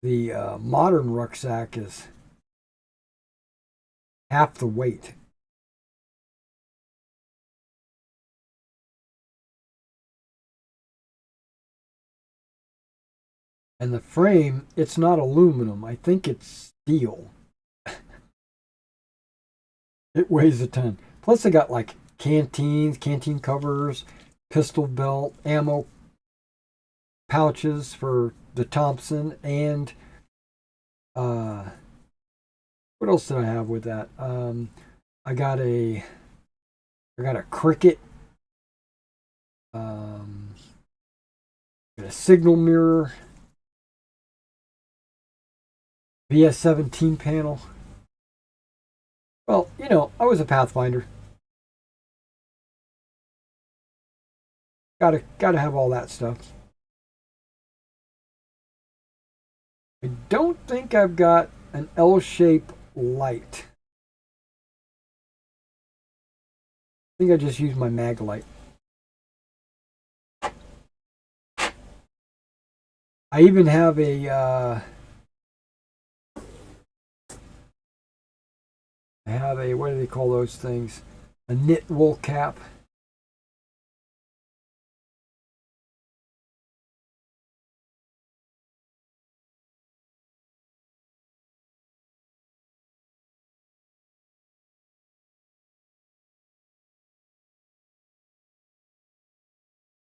The modern rucksack is half the weight. And the frame, it's not aluminum. I think it's steel. It weighs a ton. Plus, they got like canteen covers, pistol belt, ammo pouches for the Thompson, and what else did I have with that? I got a cricket, got a signal mirror, VS17 panel. Well, I was a Pathfinder. Gotta have all that stuff. I don't think I've got an L-shape light. I think I just used my mag light. I even have what do they call those things? A knit wool cap.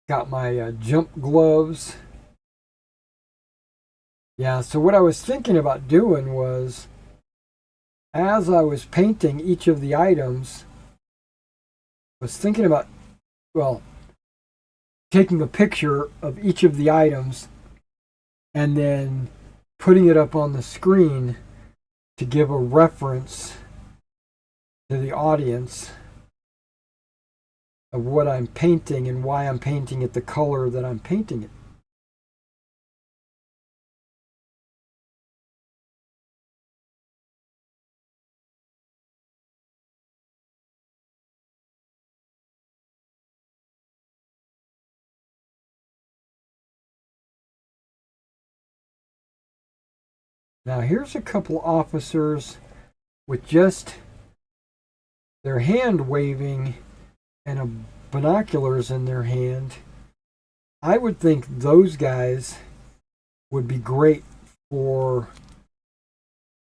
Got my jump gloves. Yeah, so what I was thinking about doing was, as I was painting each of the items, I was thinking about, well, taking a picture of each of the items and then putting it up on the screen to give a reference to the audience of what I'm painting and why I'm painting it the color that I'm painting it. Now here's a couple officers with just their hand waving and a binoculars in their hand. I would think those guys would be great for.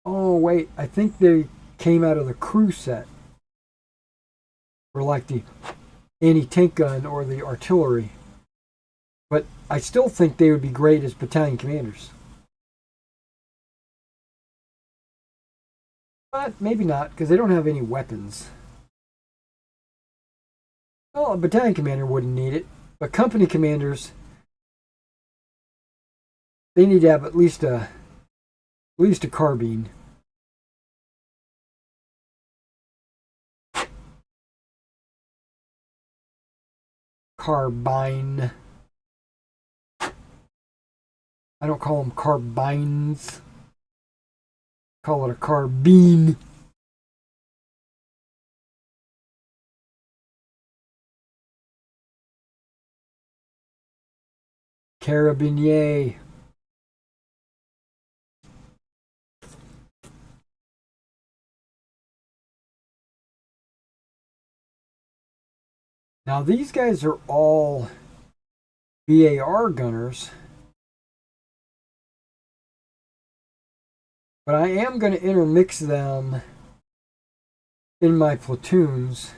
Oh wait, I think they came out of the crew set for like the anti-tank gun or the artillery. But I still think they would be great as battalion commanders. But maybe not, because they don't have any weapons. Well, a battalion commander wouldn't need it, but company commanders, they need to have at least a carbine. Carbine. I don't call them carbines. Call it a carbine. Carabinier. Now these guys are all BAR gunners. But I am going to intermix them in my platoons.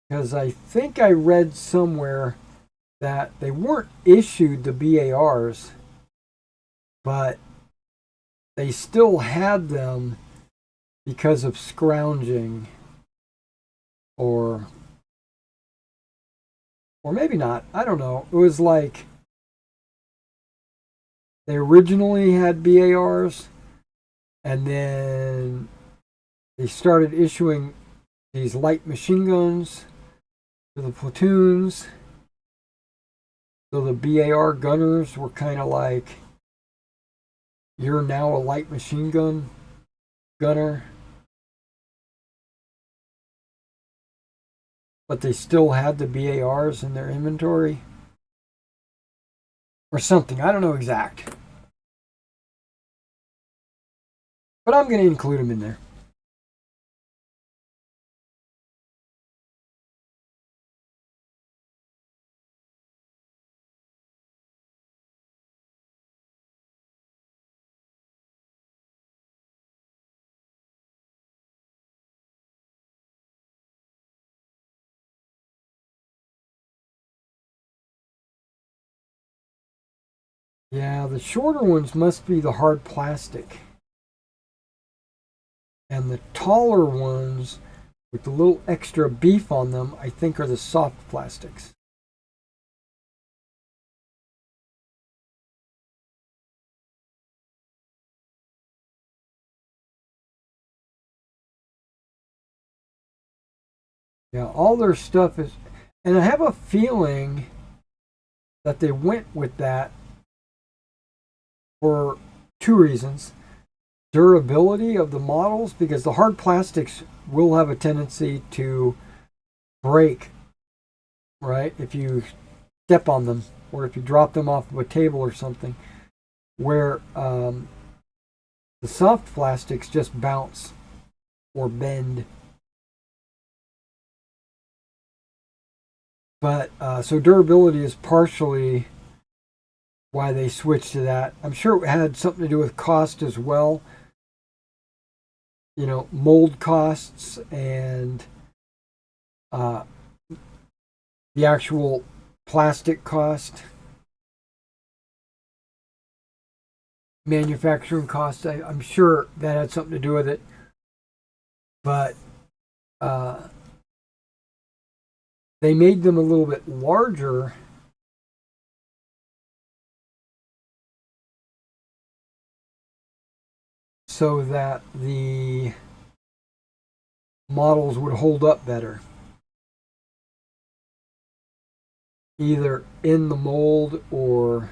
Because I think I read somewhere that they weren't issued the BARs, but they still had them because of scrounging, or maybe not. I don't know. It was like They originally had BARs, and then they started issuing these light machine guns to the platoons. So the BAR gunners were kind of like, you're now a light machine gun gunner. But they still had the BARs in their inventory. Or something. I don't know exact. But I'm going to include them in there. Yeah, the shorter ones must be the hard plastic. And the taller ones with the little extra beef on them, I think are the soft plastics. Yeah, all their stuff is, and I have a feeling that they went with that for two reasons. Durability of the models, because the hard plastics will have a tendency to break, right? If you step on them or if you drop them off of a table or something, where the soft plastics just bounce or bend. But so durability is partially why they switched to that. I'm sure it had something to do with cost as well. You know, mold costs and the actual plastic cost, manufacturing cost. I'm sure that had something to do with it. But they made them a little bit larger so that the models would hold up better, either in the mold or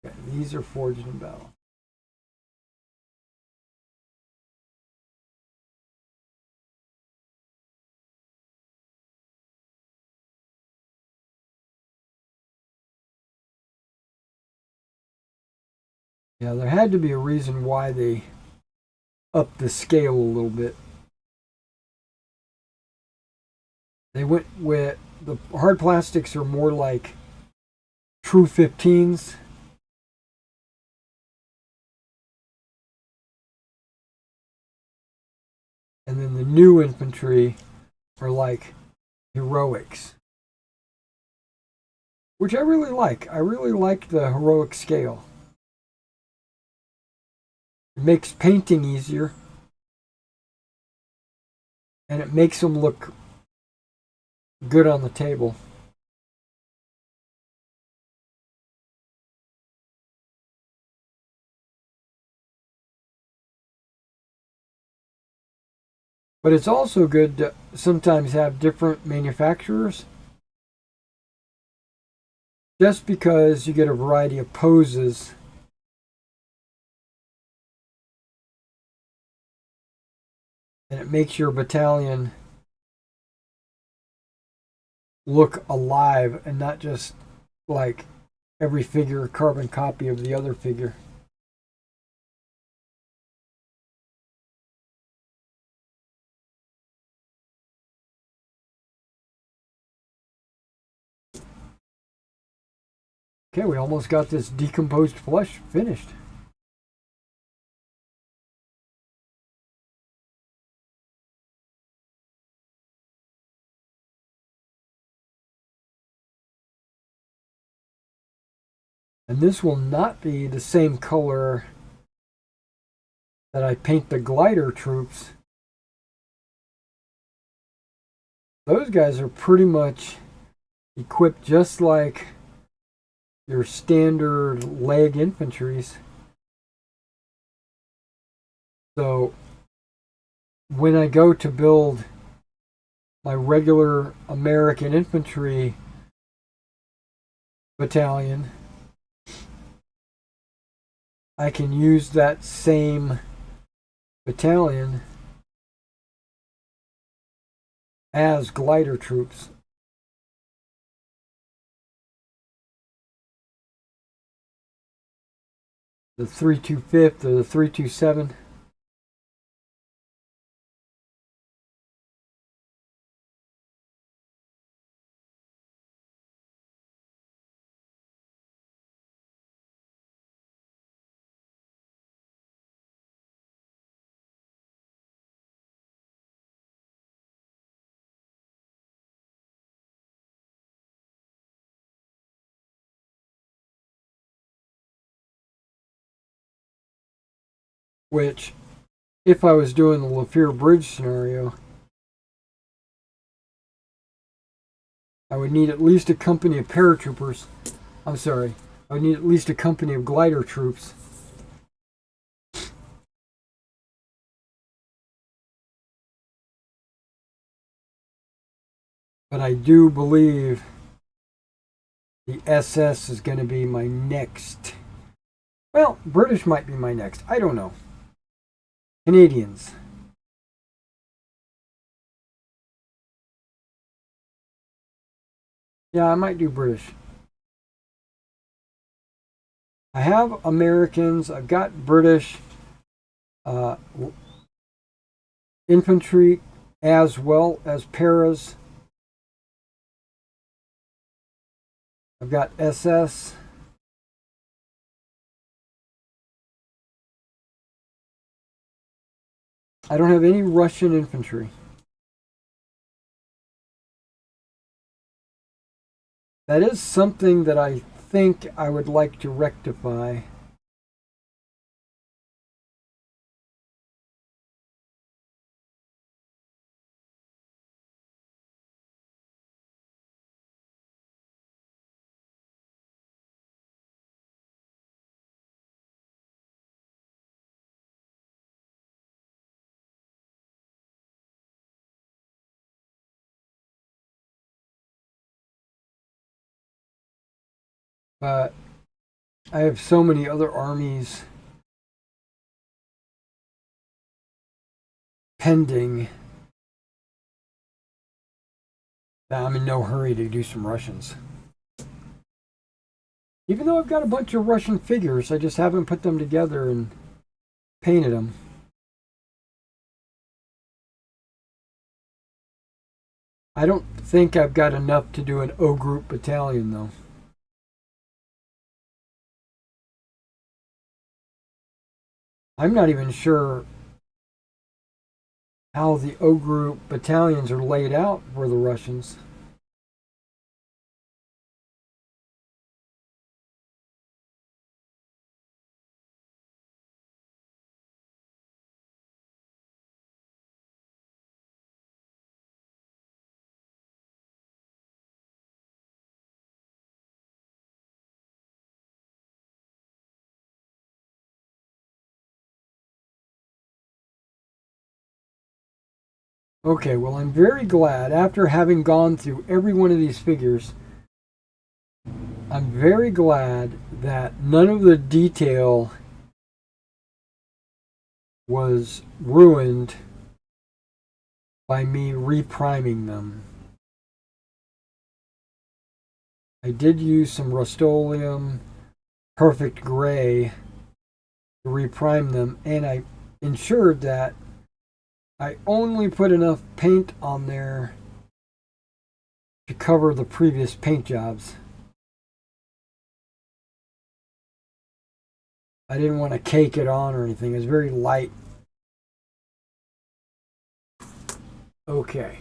okay, these are forged in battle. Yeah, there had to be a reason why they upped the scale a little bit. They went with the hard plastics are more like true 15s. And then the new infantry are like heroics, which I really like. I really like the heroic scale. It makes painting easier, and it makes them look good on the table. But it's also good to sometimes have different manufacturers, just because you get a variety of poses. And it makes your battalion look alive and not just like every figure a carbon copy of the other figure. Okay, we almost got this decomposed flesh finished. And this will not be the same color that I paint the glider troops. Those guys are pretty much equipped just like your standard leg infantries. So when I go to build my regular American infantry battalion, I can use that same battalion as glider troops. The 325th or the 327. Which, if I was doing the Lafier Bridge scenario, I would need at least a company of paratroopers. I'm sorry, I would need at least a company of glider troops. But I do believe the SS is going to be my next. Well, British might be my next. I don't know. Canadians. Yeah, I might do British. I have Americans. I've got British infantry as well as paras. I've got SS. I don't have any Russian infantry. That is something that I think I would like to rectify. But I have so many other armies pending that I'm in no hurry to do some Russians. Even though I've got a bunch of Russian figures, I just haven't put them together and painted them. I don't think I've got enough to do an O group battalion though. I'm not even sure how the O group battalions are laid out for the Russians. Okay, well, I'm very glad after having gone through every one of these figures. I'm very glad that none of the detail was ruined by me repriming them. I did use some Rust-Oleum Perfect Gray to reprime them, and I ensured that I only put enough paint on there to cover the previous paint jobs. I didn't want to cake it on or anything. It was very light. Okay.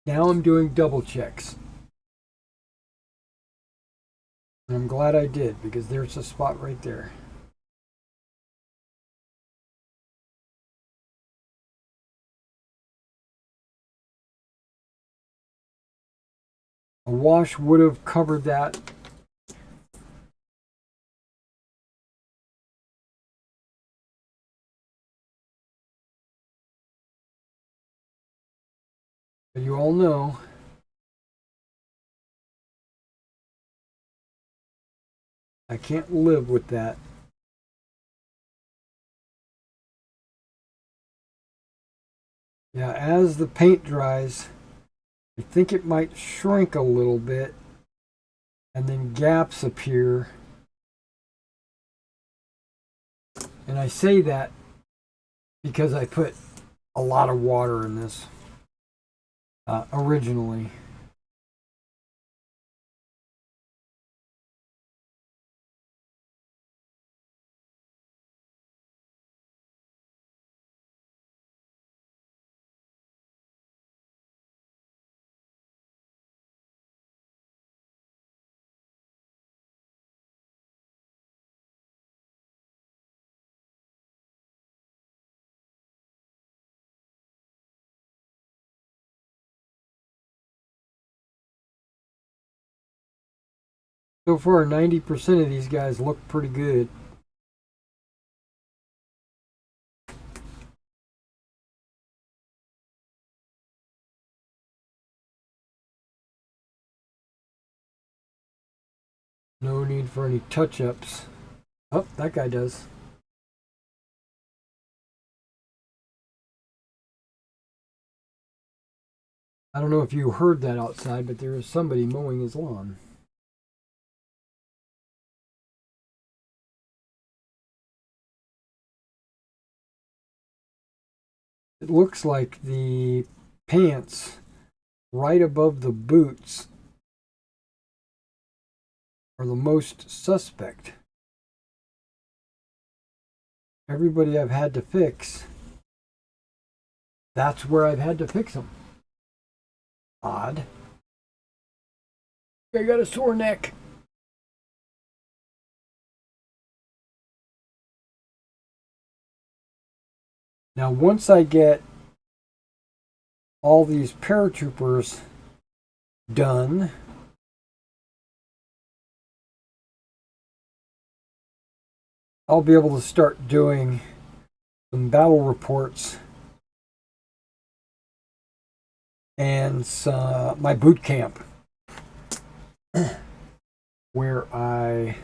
Now I'm doing double checks. And I'm glad I did, because there's a spot right there. A wash would have covered that. But you all know I can't live with that. Yeah, as the paint dries, I think it might shrink a little bit and then gaps appear. And I say that because I put a lot of water in this originally. So far, 90% of these guys look pretty good. No need for any touch-ups. Oh, that guy does. I don't know if you heard that outside, but there is somebody mowing his lawn. It looks like the pants right above the boots are the most suspect. Everybody I've had to fix, that's where I've had to fix them. Odd. I got a sore neck. Now, once I get all these paratroopers done, I'll be able to start doing some battle reports and my boot camp, where I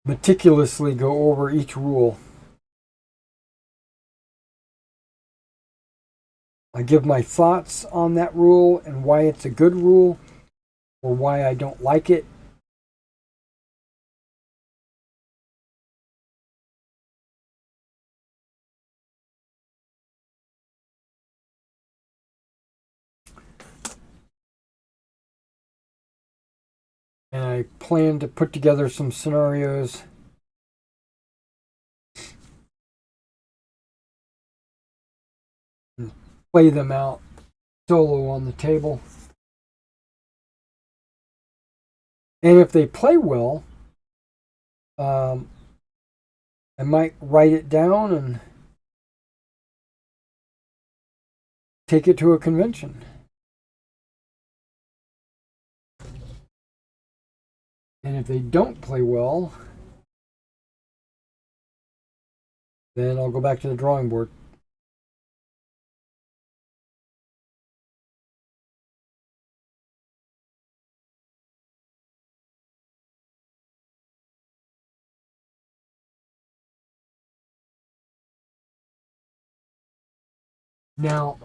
meticulously go over each rule. I give my thoughts on that rule and why it's a good rule or why I don't like it. And I plan to put together some scenarios and play them out solo on the table. And if they play well, I might write it down and take it to a convention. And if they don't play well, then I'll go back to the drawing board. Now,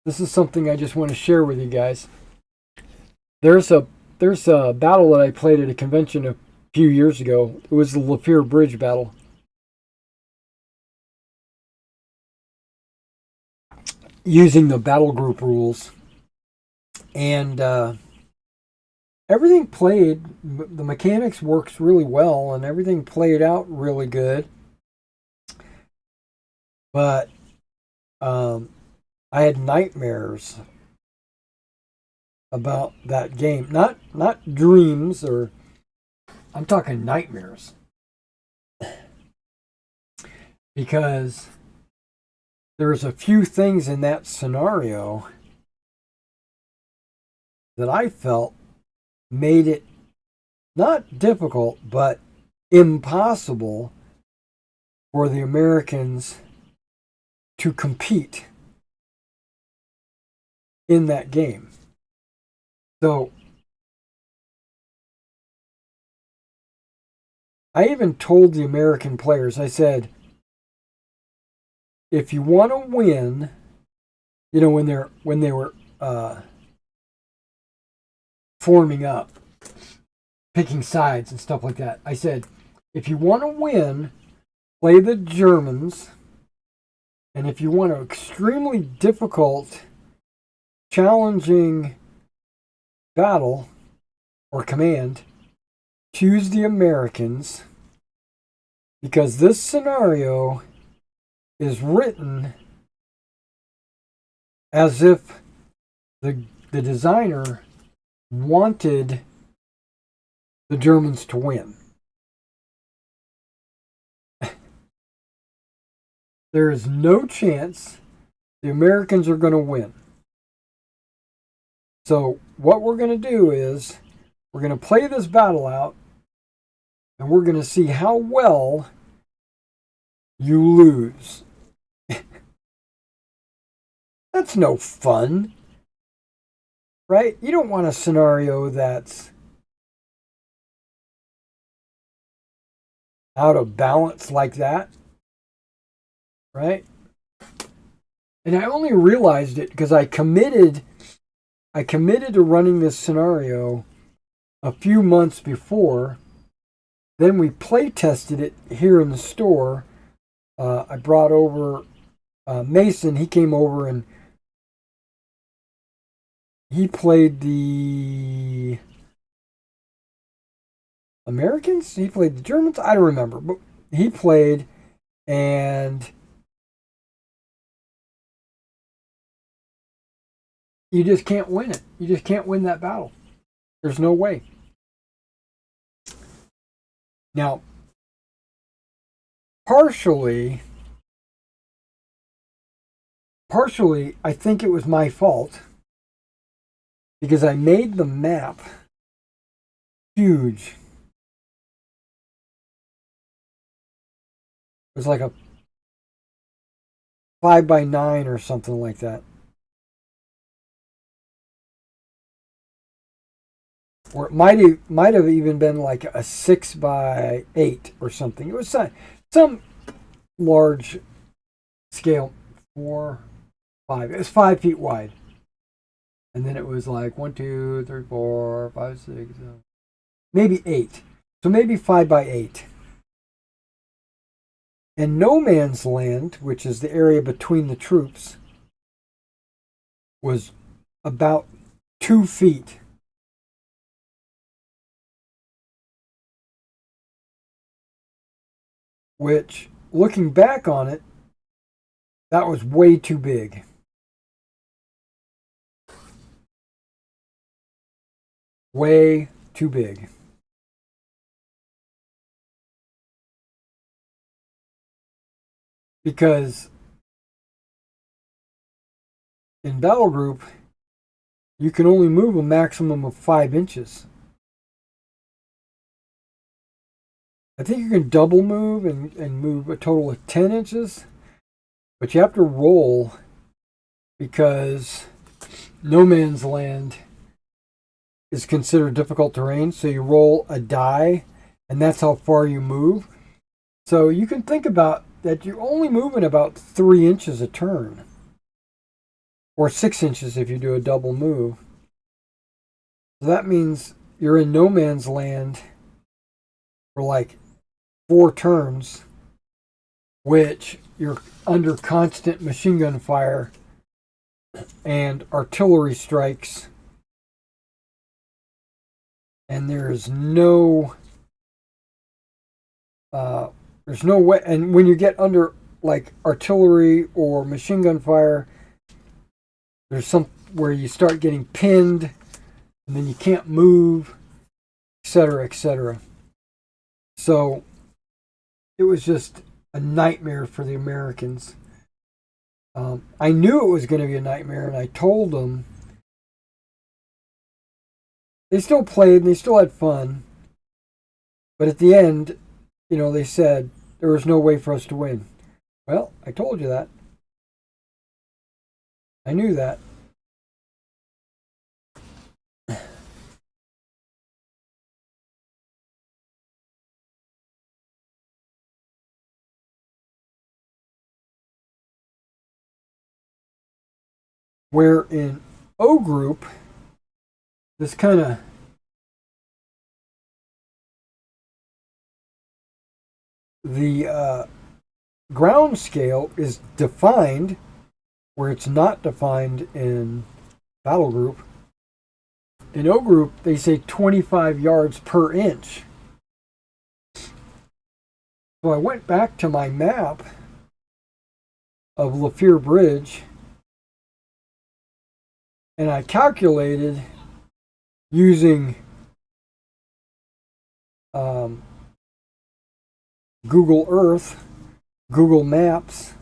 this is something I just want to share with you guys. There's a battle that I played at a convention a few years ago. It was the Lapeer Bridge battle. Using the battle group rules. And everything played, the mechanics works really well, and everything played out really good. But I had nightmares about that game. Not dreams, or I'm talking nightmares. Because there's a few things in that scenario that I felt made it not difficult, but impossible for the Americans to compete in that game. So I even told the American players, I said, if you want to win, you know, when they were forming up, picking sides and stuff like that, I said, if you want to win, play the Germans, and if you want an extremely difficult, challenging battle or command, choose the Americans, because this scenario is written as if the designer wanted the Germans to win. There is no chance the Americans are going to win. So what we're going to do is we're going to play this battle out, and we're going to see how well you lose. That's no fun, right? You don't want a scenario that's out of balance like that, right? And I only realized it because I committed to running this scenario a few months before. Then we play tested it here in the store. I brought over Mason. He came over and he played the Americans. He played the Germans. I don't remember, but he played, and you just can't win it. You just can't win that battle. There's no way. Now, partially, I think it was my fault because I made the map huge. It was like a 5x9 or something like that. Or it might have even been like a 6x8 or something. It was some large scale, 4, 5. It was 5 feet wide. And then it was like 1, 2, 3, 4, 5, 6, 7, maybe 8. So maybe 5x8. And no man's land, which is the area between the troops, was about 2 feet. Which, looking back on it, that was way too big. Way too big. Because in battle group, you can only move a maximum of 5 inches. I think you can double move and move a total of 10 inches. But you have to roll because no man's land is considered difficult terrain. So you roll a die, and that's how far you move. So you can think about that you're only moving about 3 inches a turn. Or 6 inches if you do a double move. So that means you're in no man's land for like 4 turns, which you're under constant machine gun fire and artillery strikes, and there's no way. And when you get under like artillery or machine gun fire, there's some where you start getting pinned, and then you can't move, etc., etc. So it was just a nightmare for the Americans. I knew it was going to be a nightmare, and I told them they still played and they still had fun. But at the end, they said there was no way for us to win. Well, I told you that. I knew that. Where in O group, this kind of the ground scale is defined where it's not defined in battle group. In O group, they say 25 yards per inch. So I went back to my map of Lafier Bridge and I calculated using Google Earth, Google Maps.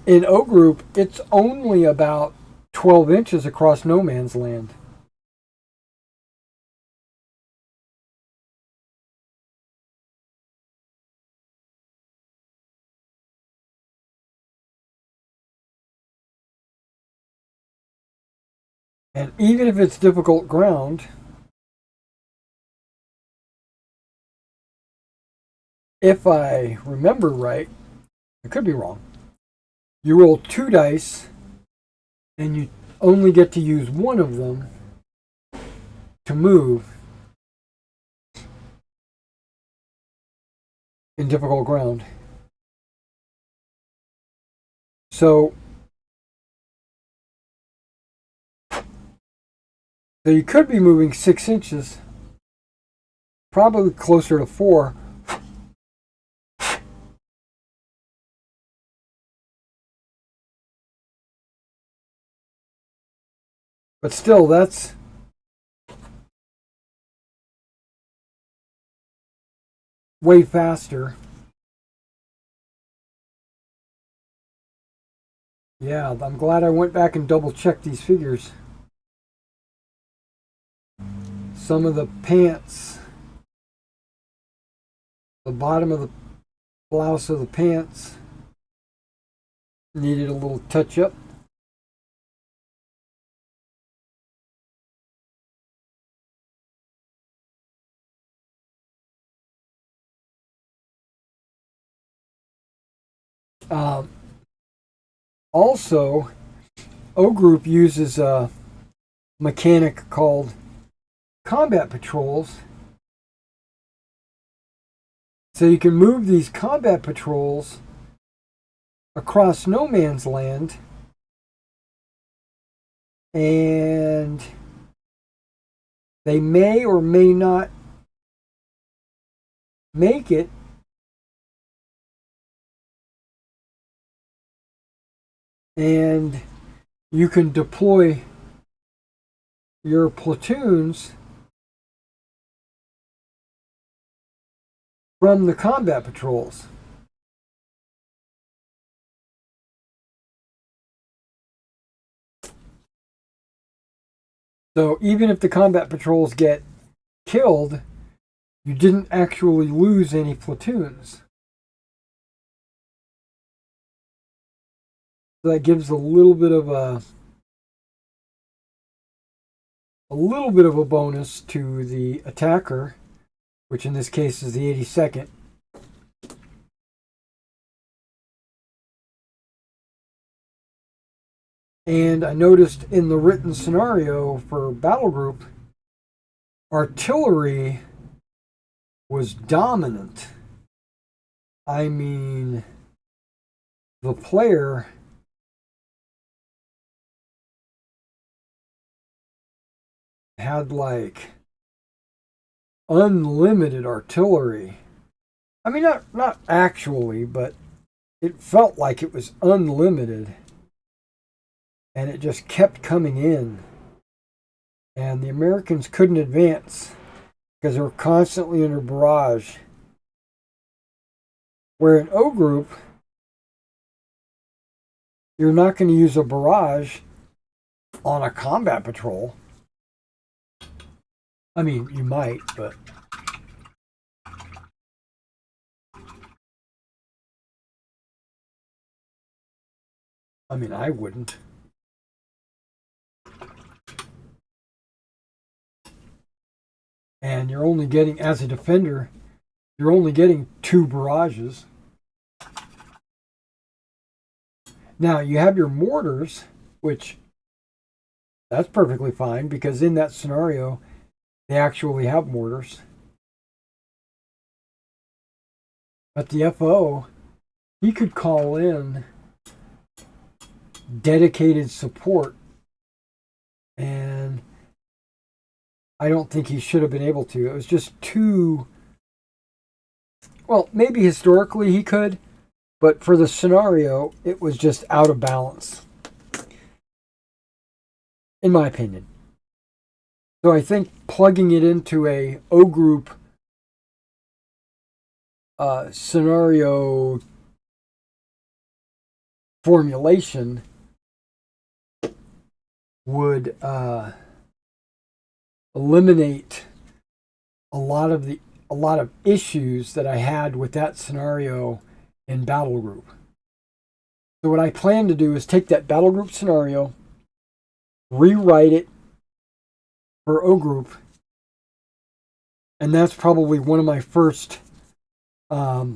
In O group, it's only about 12 inches across no man's land. And even if it's difficult ground, if I remember right, I could be wrong, you roll 2 dice and you only get to use one of them to move in difficult ground. So you could be moving 6 inches, probably closer to 4. But still, that's way faster. Yeah, I'm glad I went back and double checked these figures. Some of the pants, the bottom of the blouse of the pants needed a little touch up. Also, O Group uses a mechanic called combat patrols. So you can move these combat patrols across no man's land, and they may or may not make it and you can deploy your platoons from the combat patrols. So even if the combat patrols get killed, you didn't actually lose any platoons. So that gives a little bit of a bonus to the attacker, which in this case is the 82nd. And I noticed in the written scenario for Battle Group, artillery was dominant. I mean, the player had like unlimited artillery. I mean, not actually, but it felt like it was unlimited. And it just kept coming in. And the Americans couldn't advance because they were constantly under barrage. Where in O Group, you're not going to use a barrage on a combat patrol. I mean, you might, but I mean, I wouldn't. And you're only getting, as a defender, you're only getting 2 barrages. Now, you have your mortars, which that's perfectly fine because in that scenario, they actually have mortars. But the FO, he could call in dedicated support, and I don't think he should have been able to. It was just too... Well, maybe historically he could, but for the scenario, it was just out of balance, in my opinion. So I think plugging it into a O group scenario formulation would eliminate a lot of issues that I had with that scenario in battle group. So what I plan to do is take that battle group scenario, rewrite it for O group, and that's probably one of my first what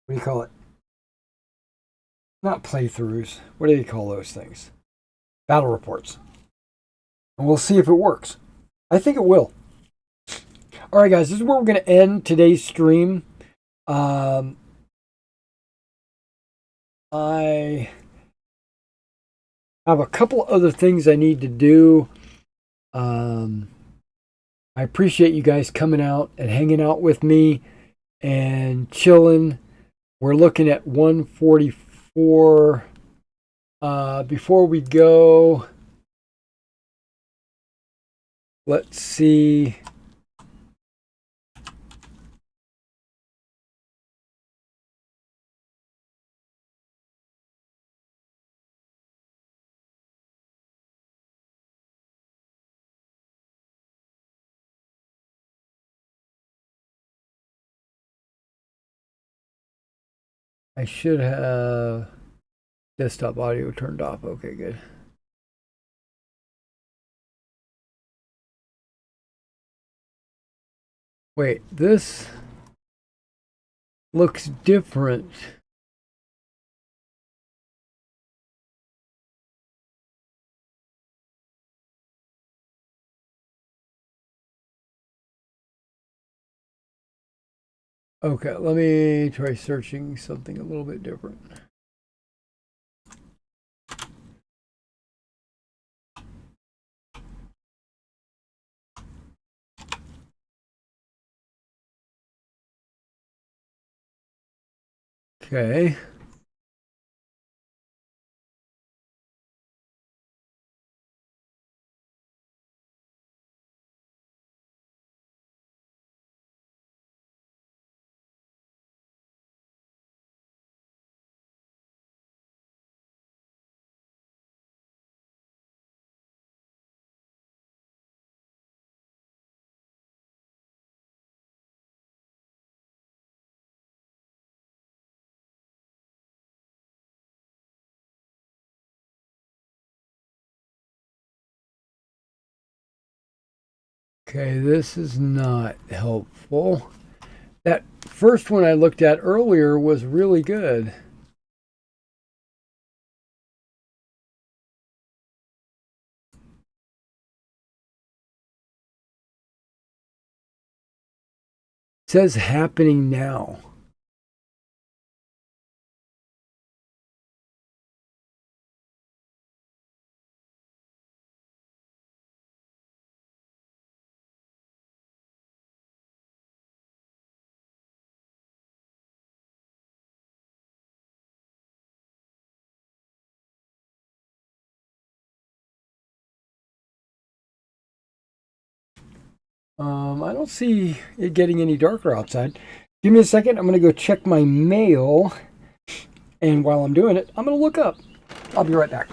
do you call it? Not playthroughs. What do you call those things? Battle reports. And we'll see if it works. I think it will. All right, guys, this is where we're going to end today's stream. I have a couple other things I need to do. I appreciate you guys coming out and hanging out with me and chilling. We're looking at 144. Before we go, let's see. I should have desktop audio turned off. Okay, good. Wait, this looks different. Okay, let me try searching something a little bit different. Okay. Okay, this is not helpful. That first one I looked at earlier was really good. It says happening now. I don't see it getting any darker outside. Give me a second. I'm going to go check my mail. And while I'm doing it, I'm going to look up. I'll be right back.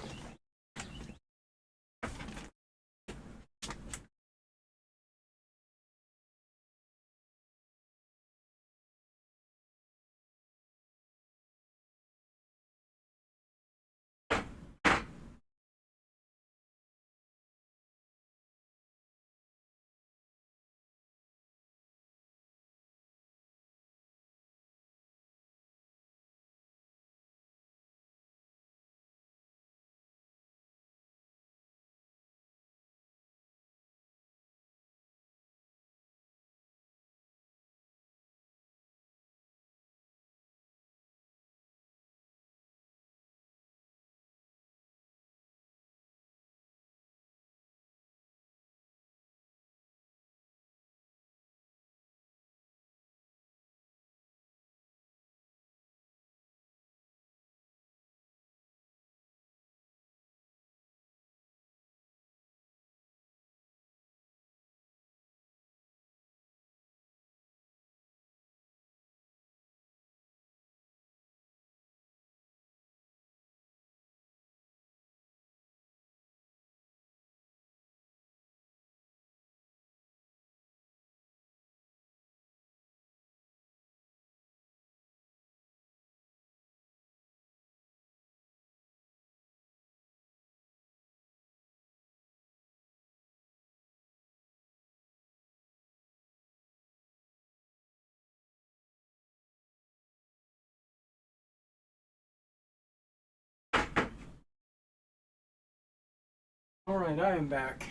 All right, I am back.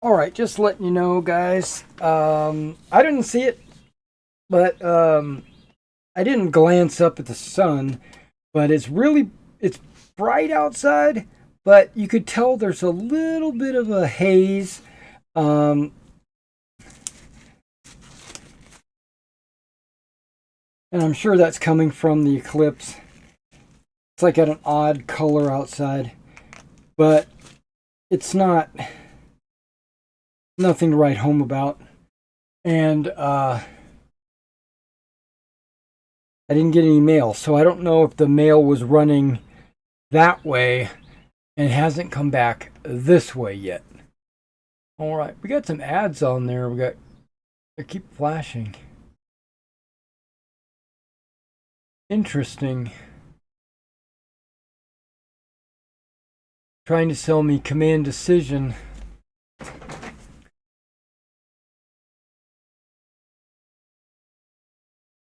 All right, just letting you know, guys. I didn't see it, but I didn't glance up at the sun. But it's bright outside, but you could tell there's a little bit of a haze. And I'm sure that's coming from the eclipse. It's like got an odd color outside, but it's nothing to write home about. And I didn't get any mail, so I don't know if the mail was running that way and hasn't come back this way yet. All right, we got some ads on there. They keep flashing. Interesting. Trying to sell me Command Decision.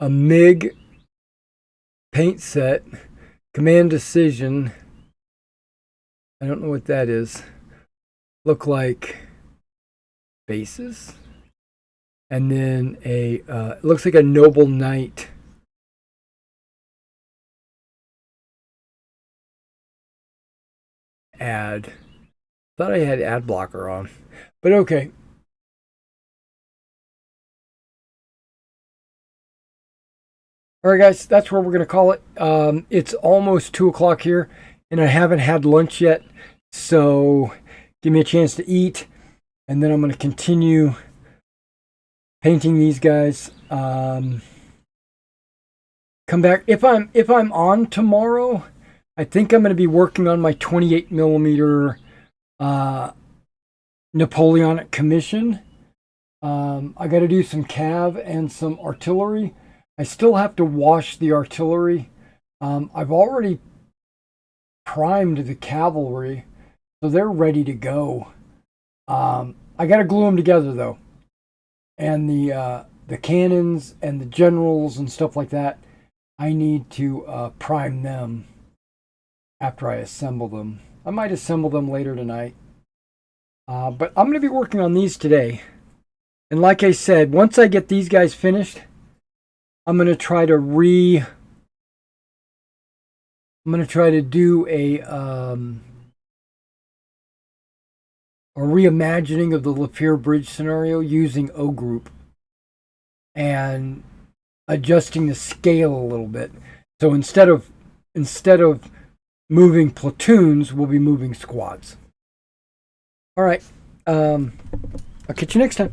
A MiG paint set. Command Decision. I don't know what that is. Look like bases. And then it looks like a Noble Knight. Ad. Thought I had ad blocker on. But okay. All right, guys, that's where we're going to call it. It's almost 2 o'clock here, and I haven't had lunch yet. So give me a chance to eat, and then I'm going to continue painting these guys. Come back. If I'm on tomorrow, I think I'm going to be working on my 28 millimeter Napoleonic commission. I got to do some cav and some artillery. I still have to wash the artillery. I've already primed the cavalry, so they're ready to go. I got to glue them together though, and the cannons and the generals and stuff like that. I need to prime them after I assemble them. I might assemble them later tonight. But I'm going to be working on these today. And like I said, once I get these guys finished, I'm going to try to do a reimagining of the Lapeer Bridge scenario using O Group and adjusting the scale a little bit. So instead of moving platoons, we'll be moving squads. All right. I'll catch you next time.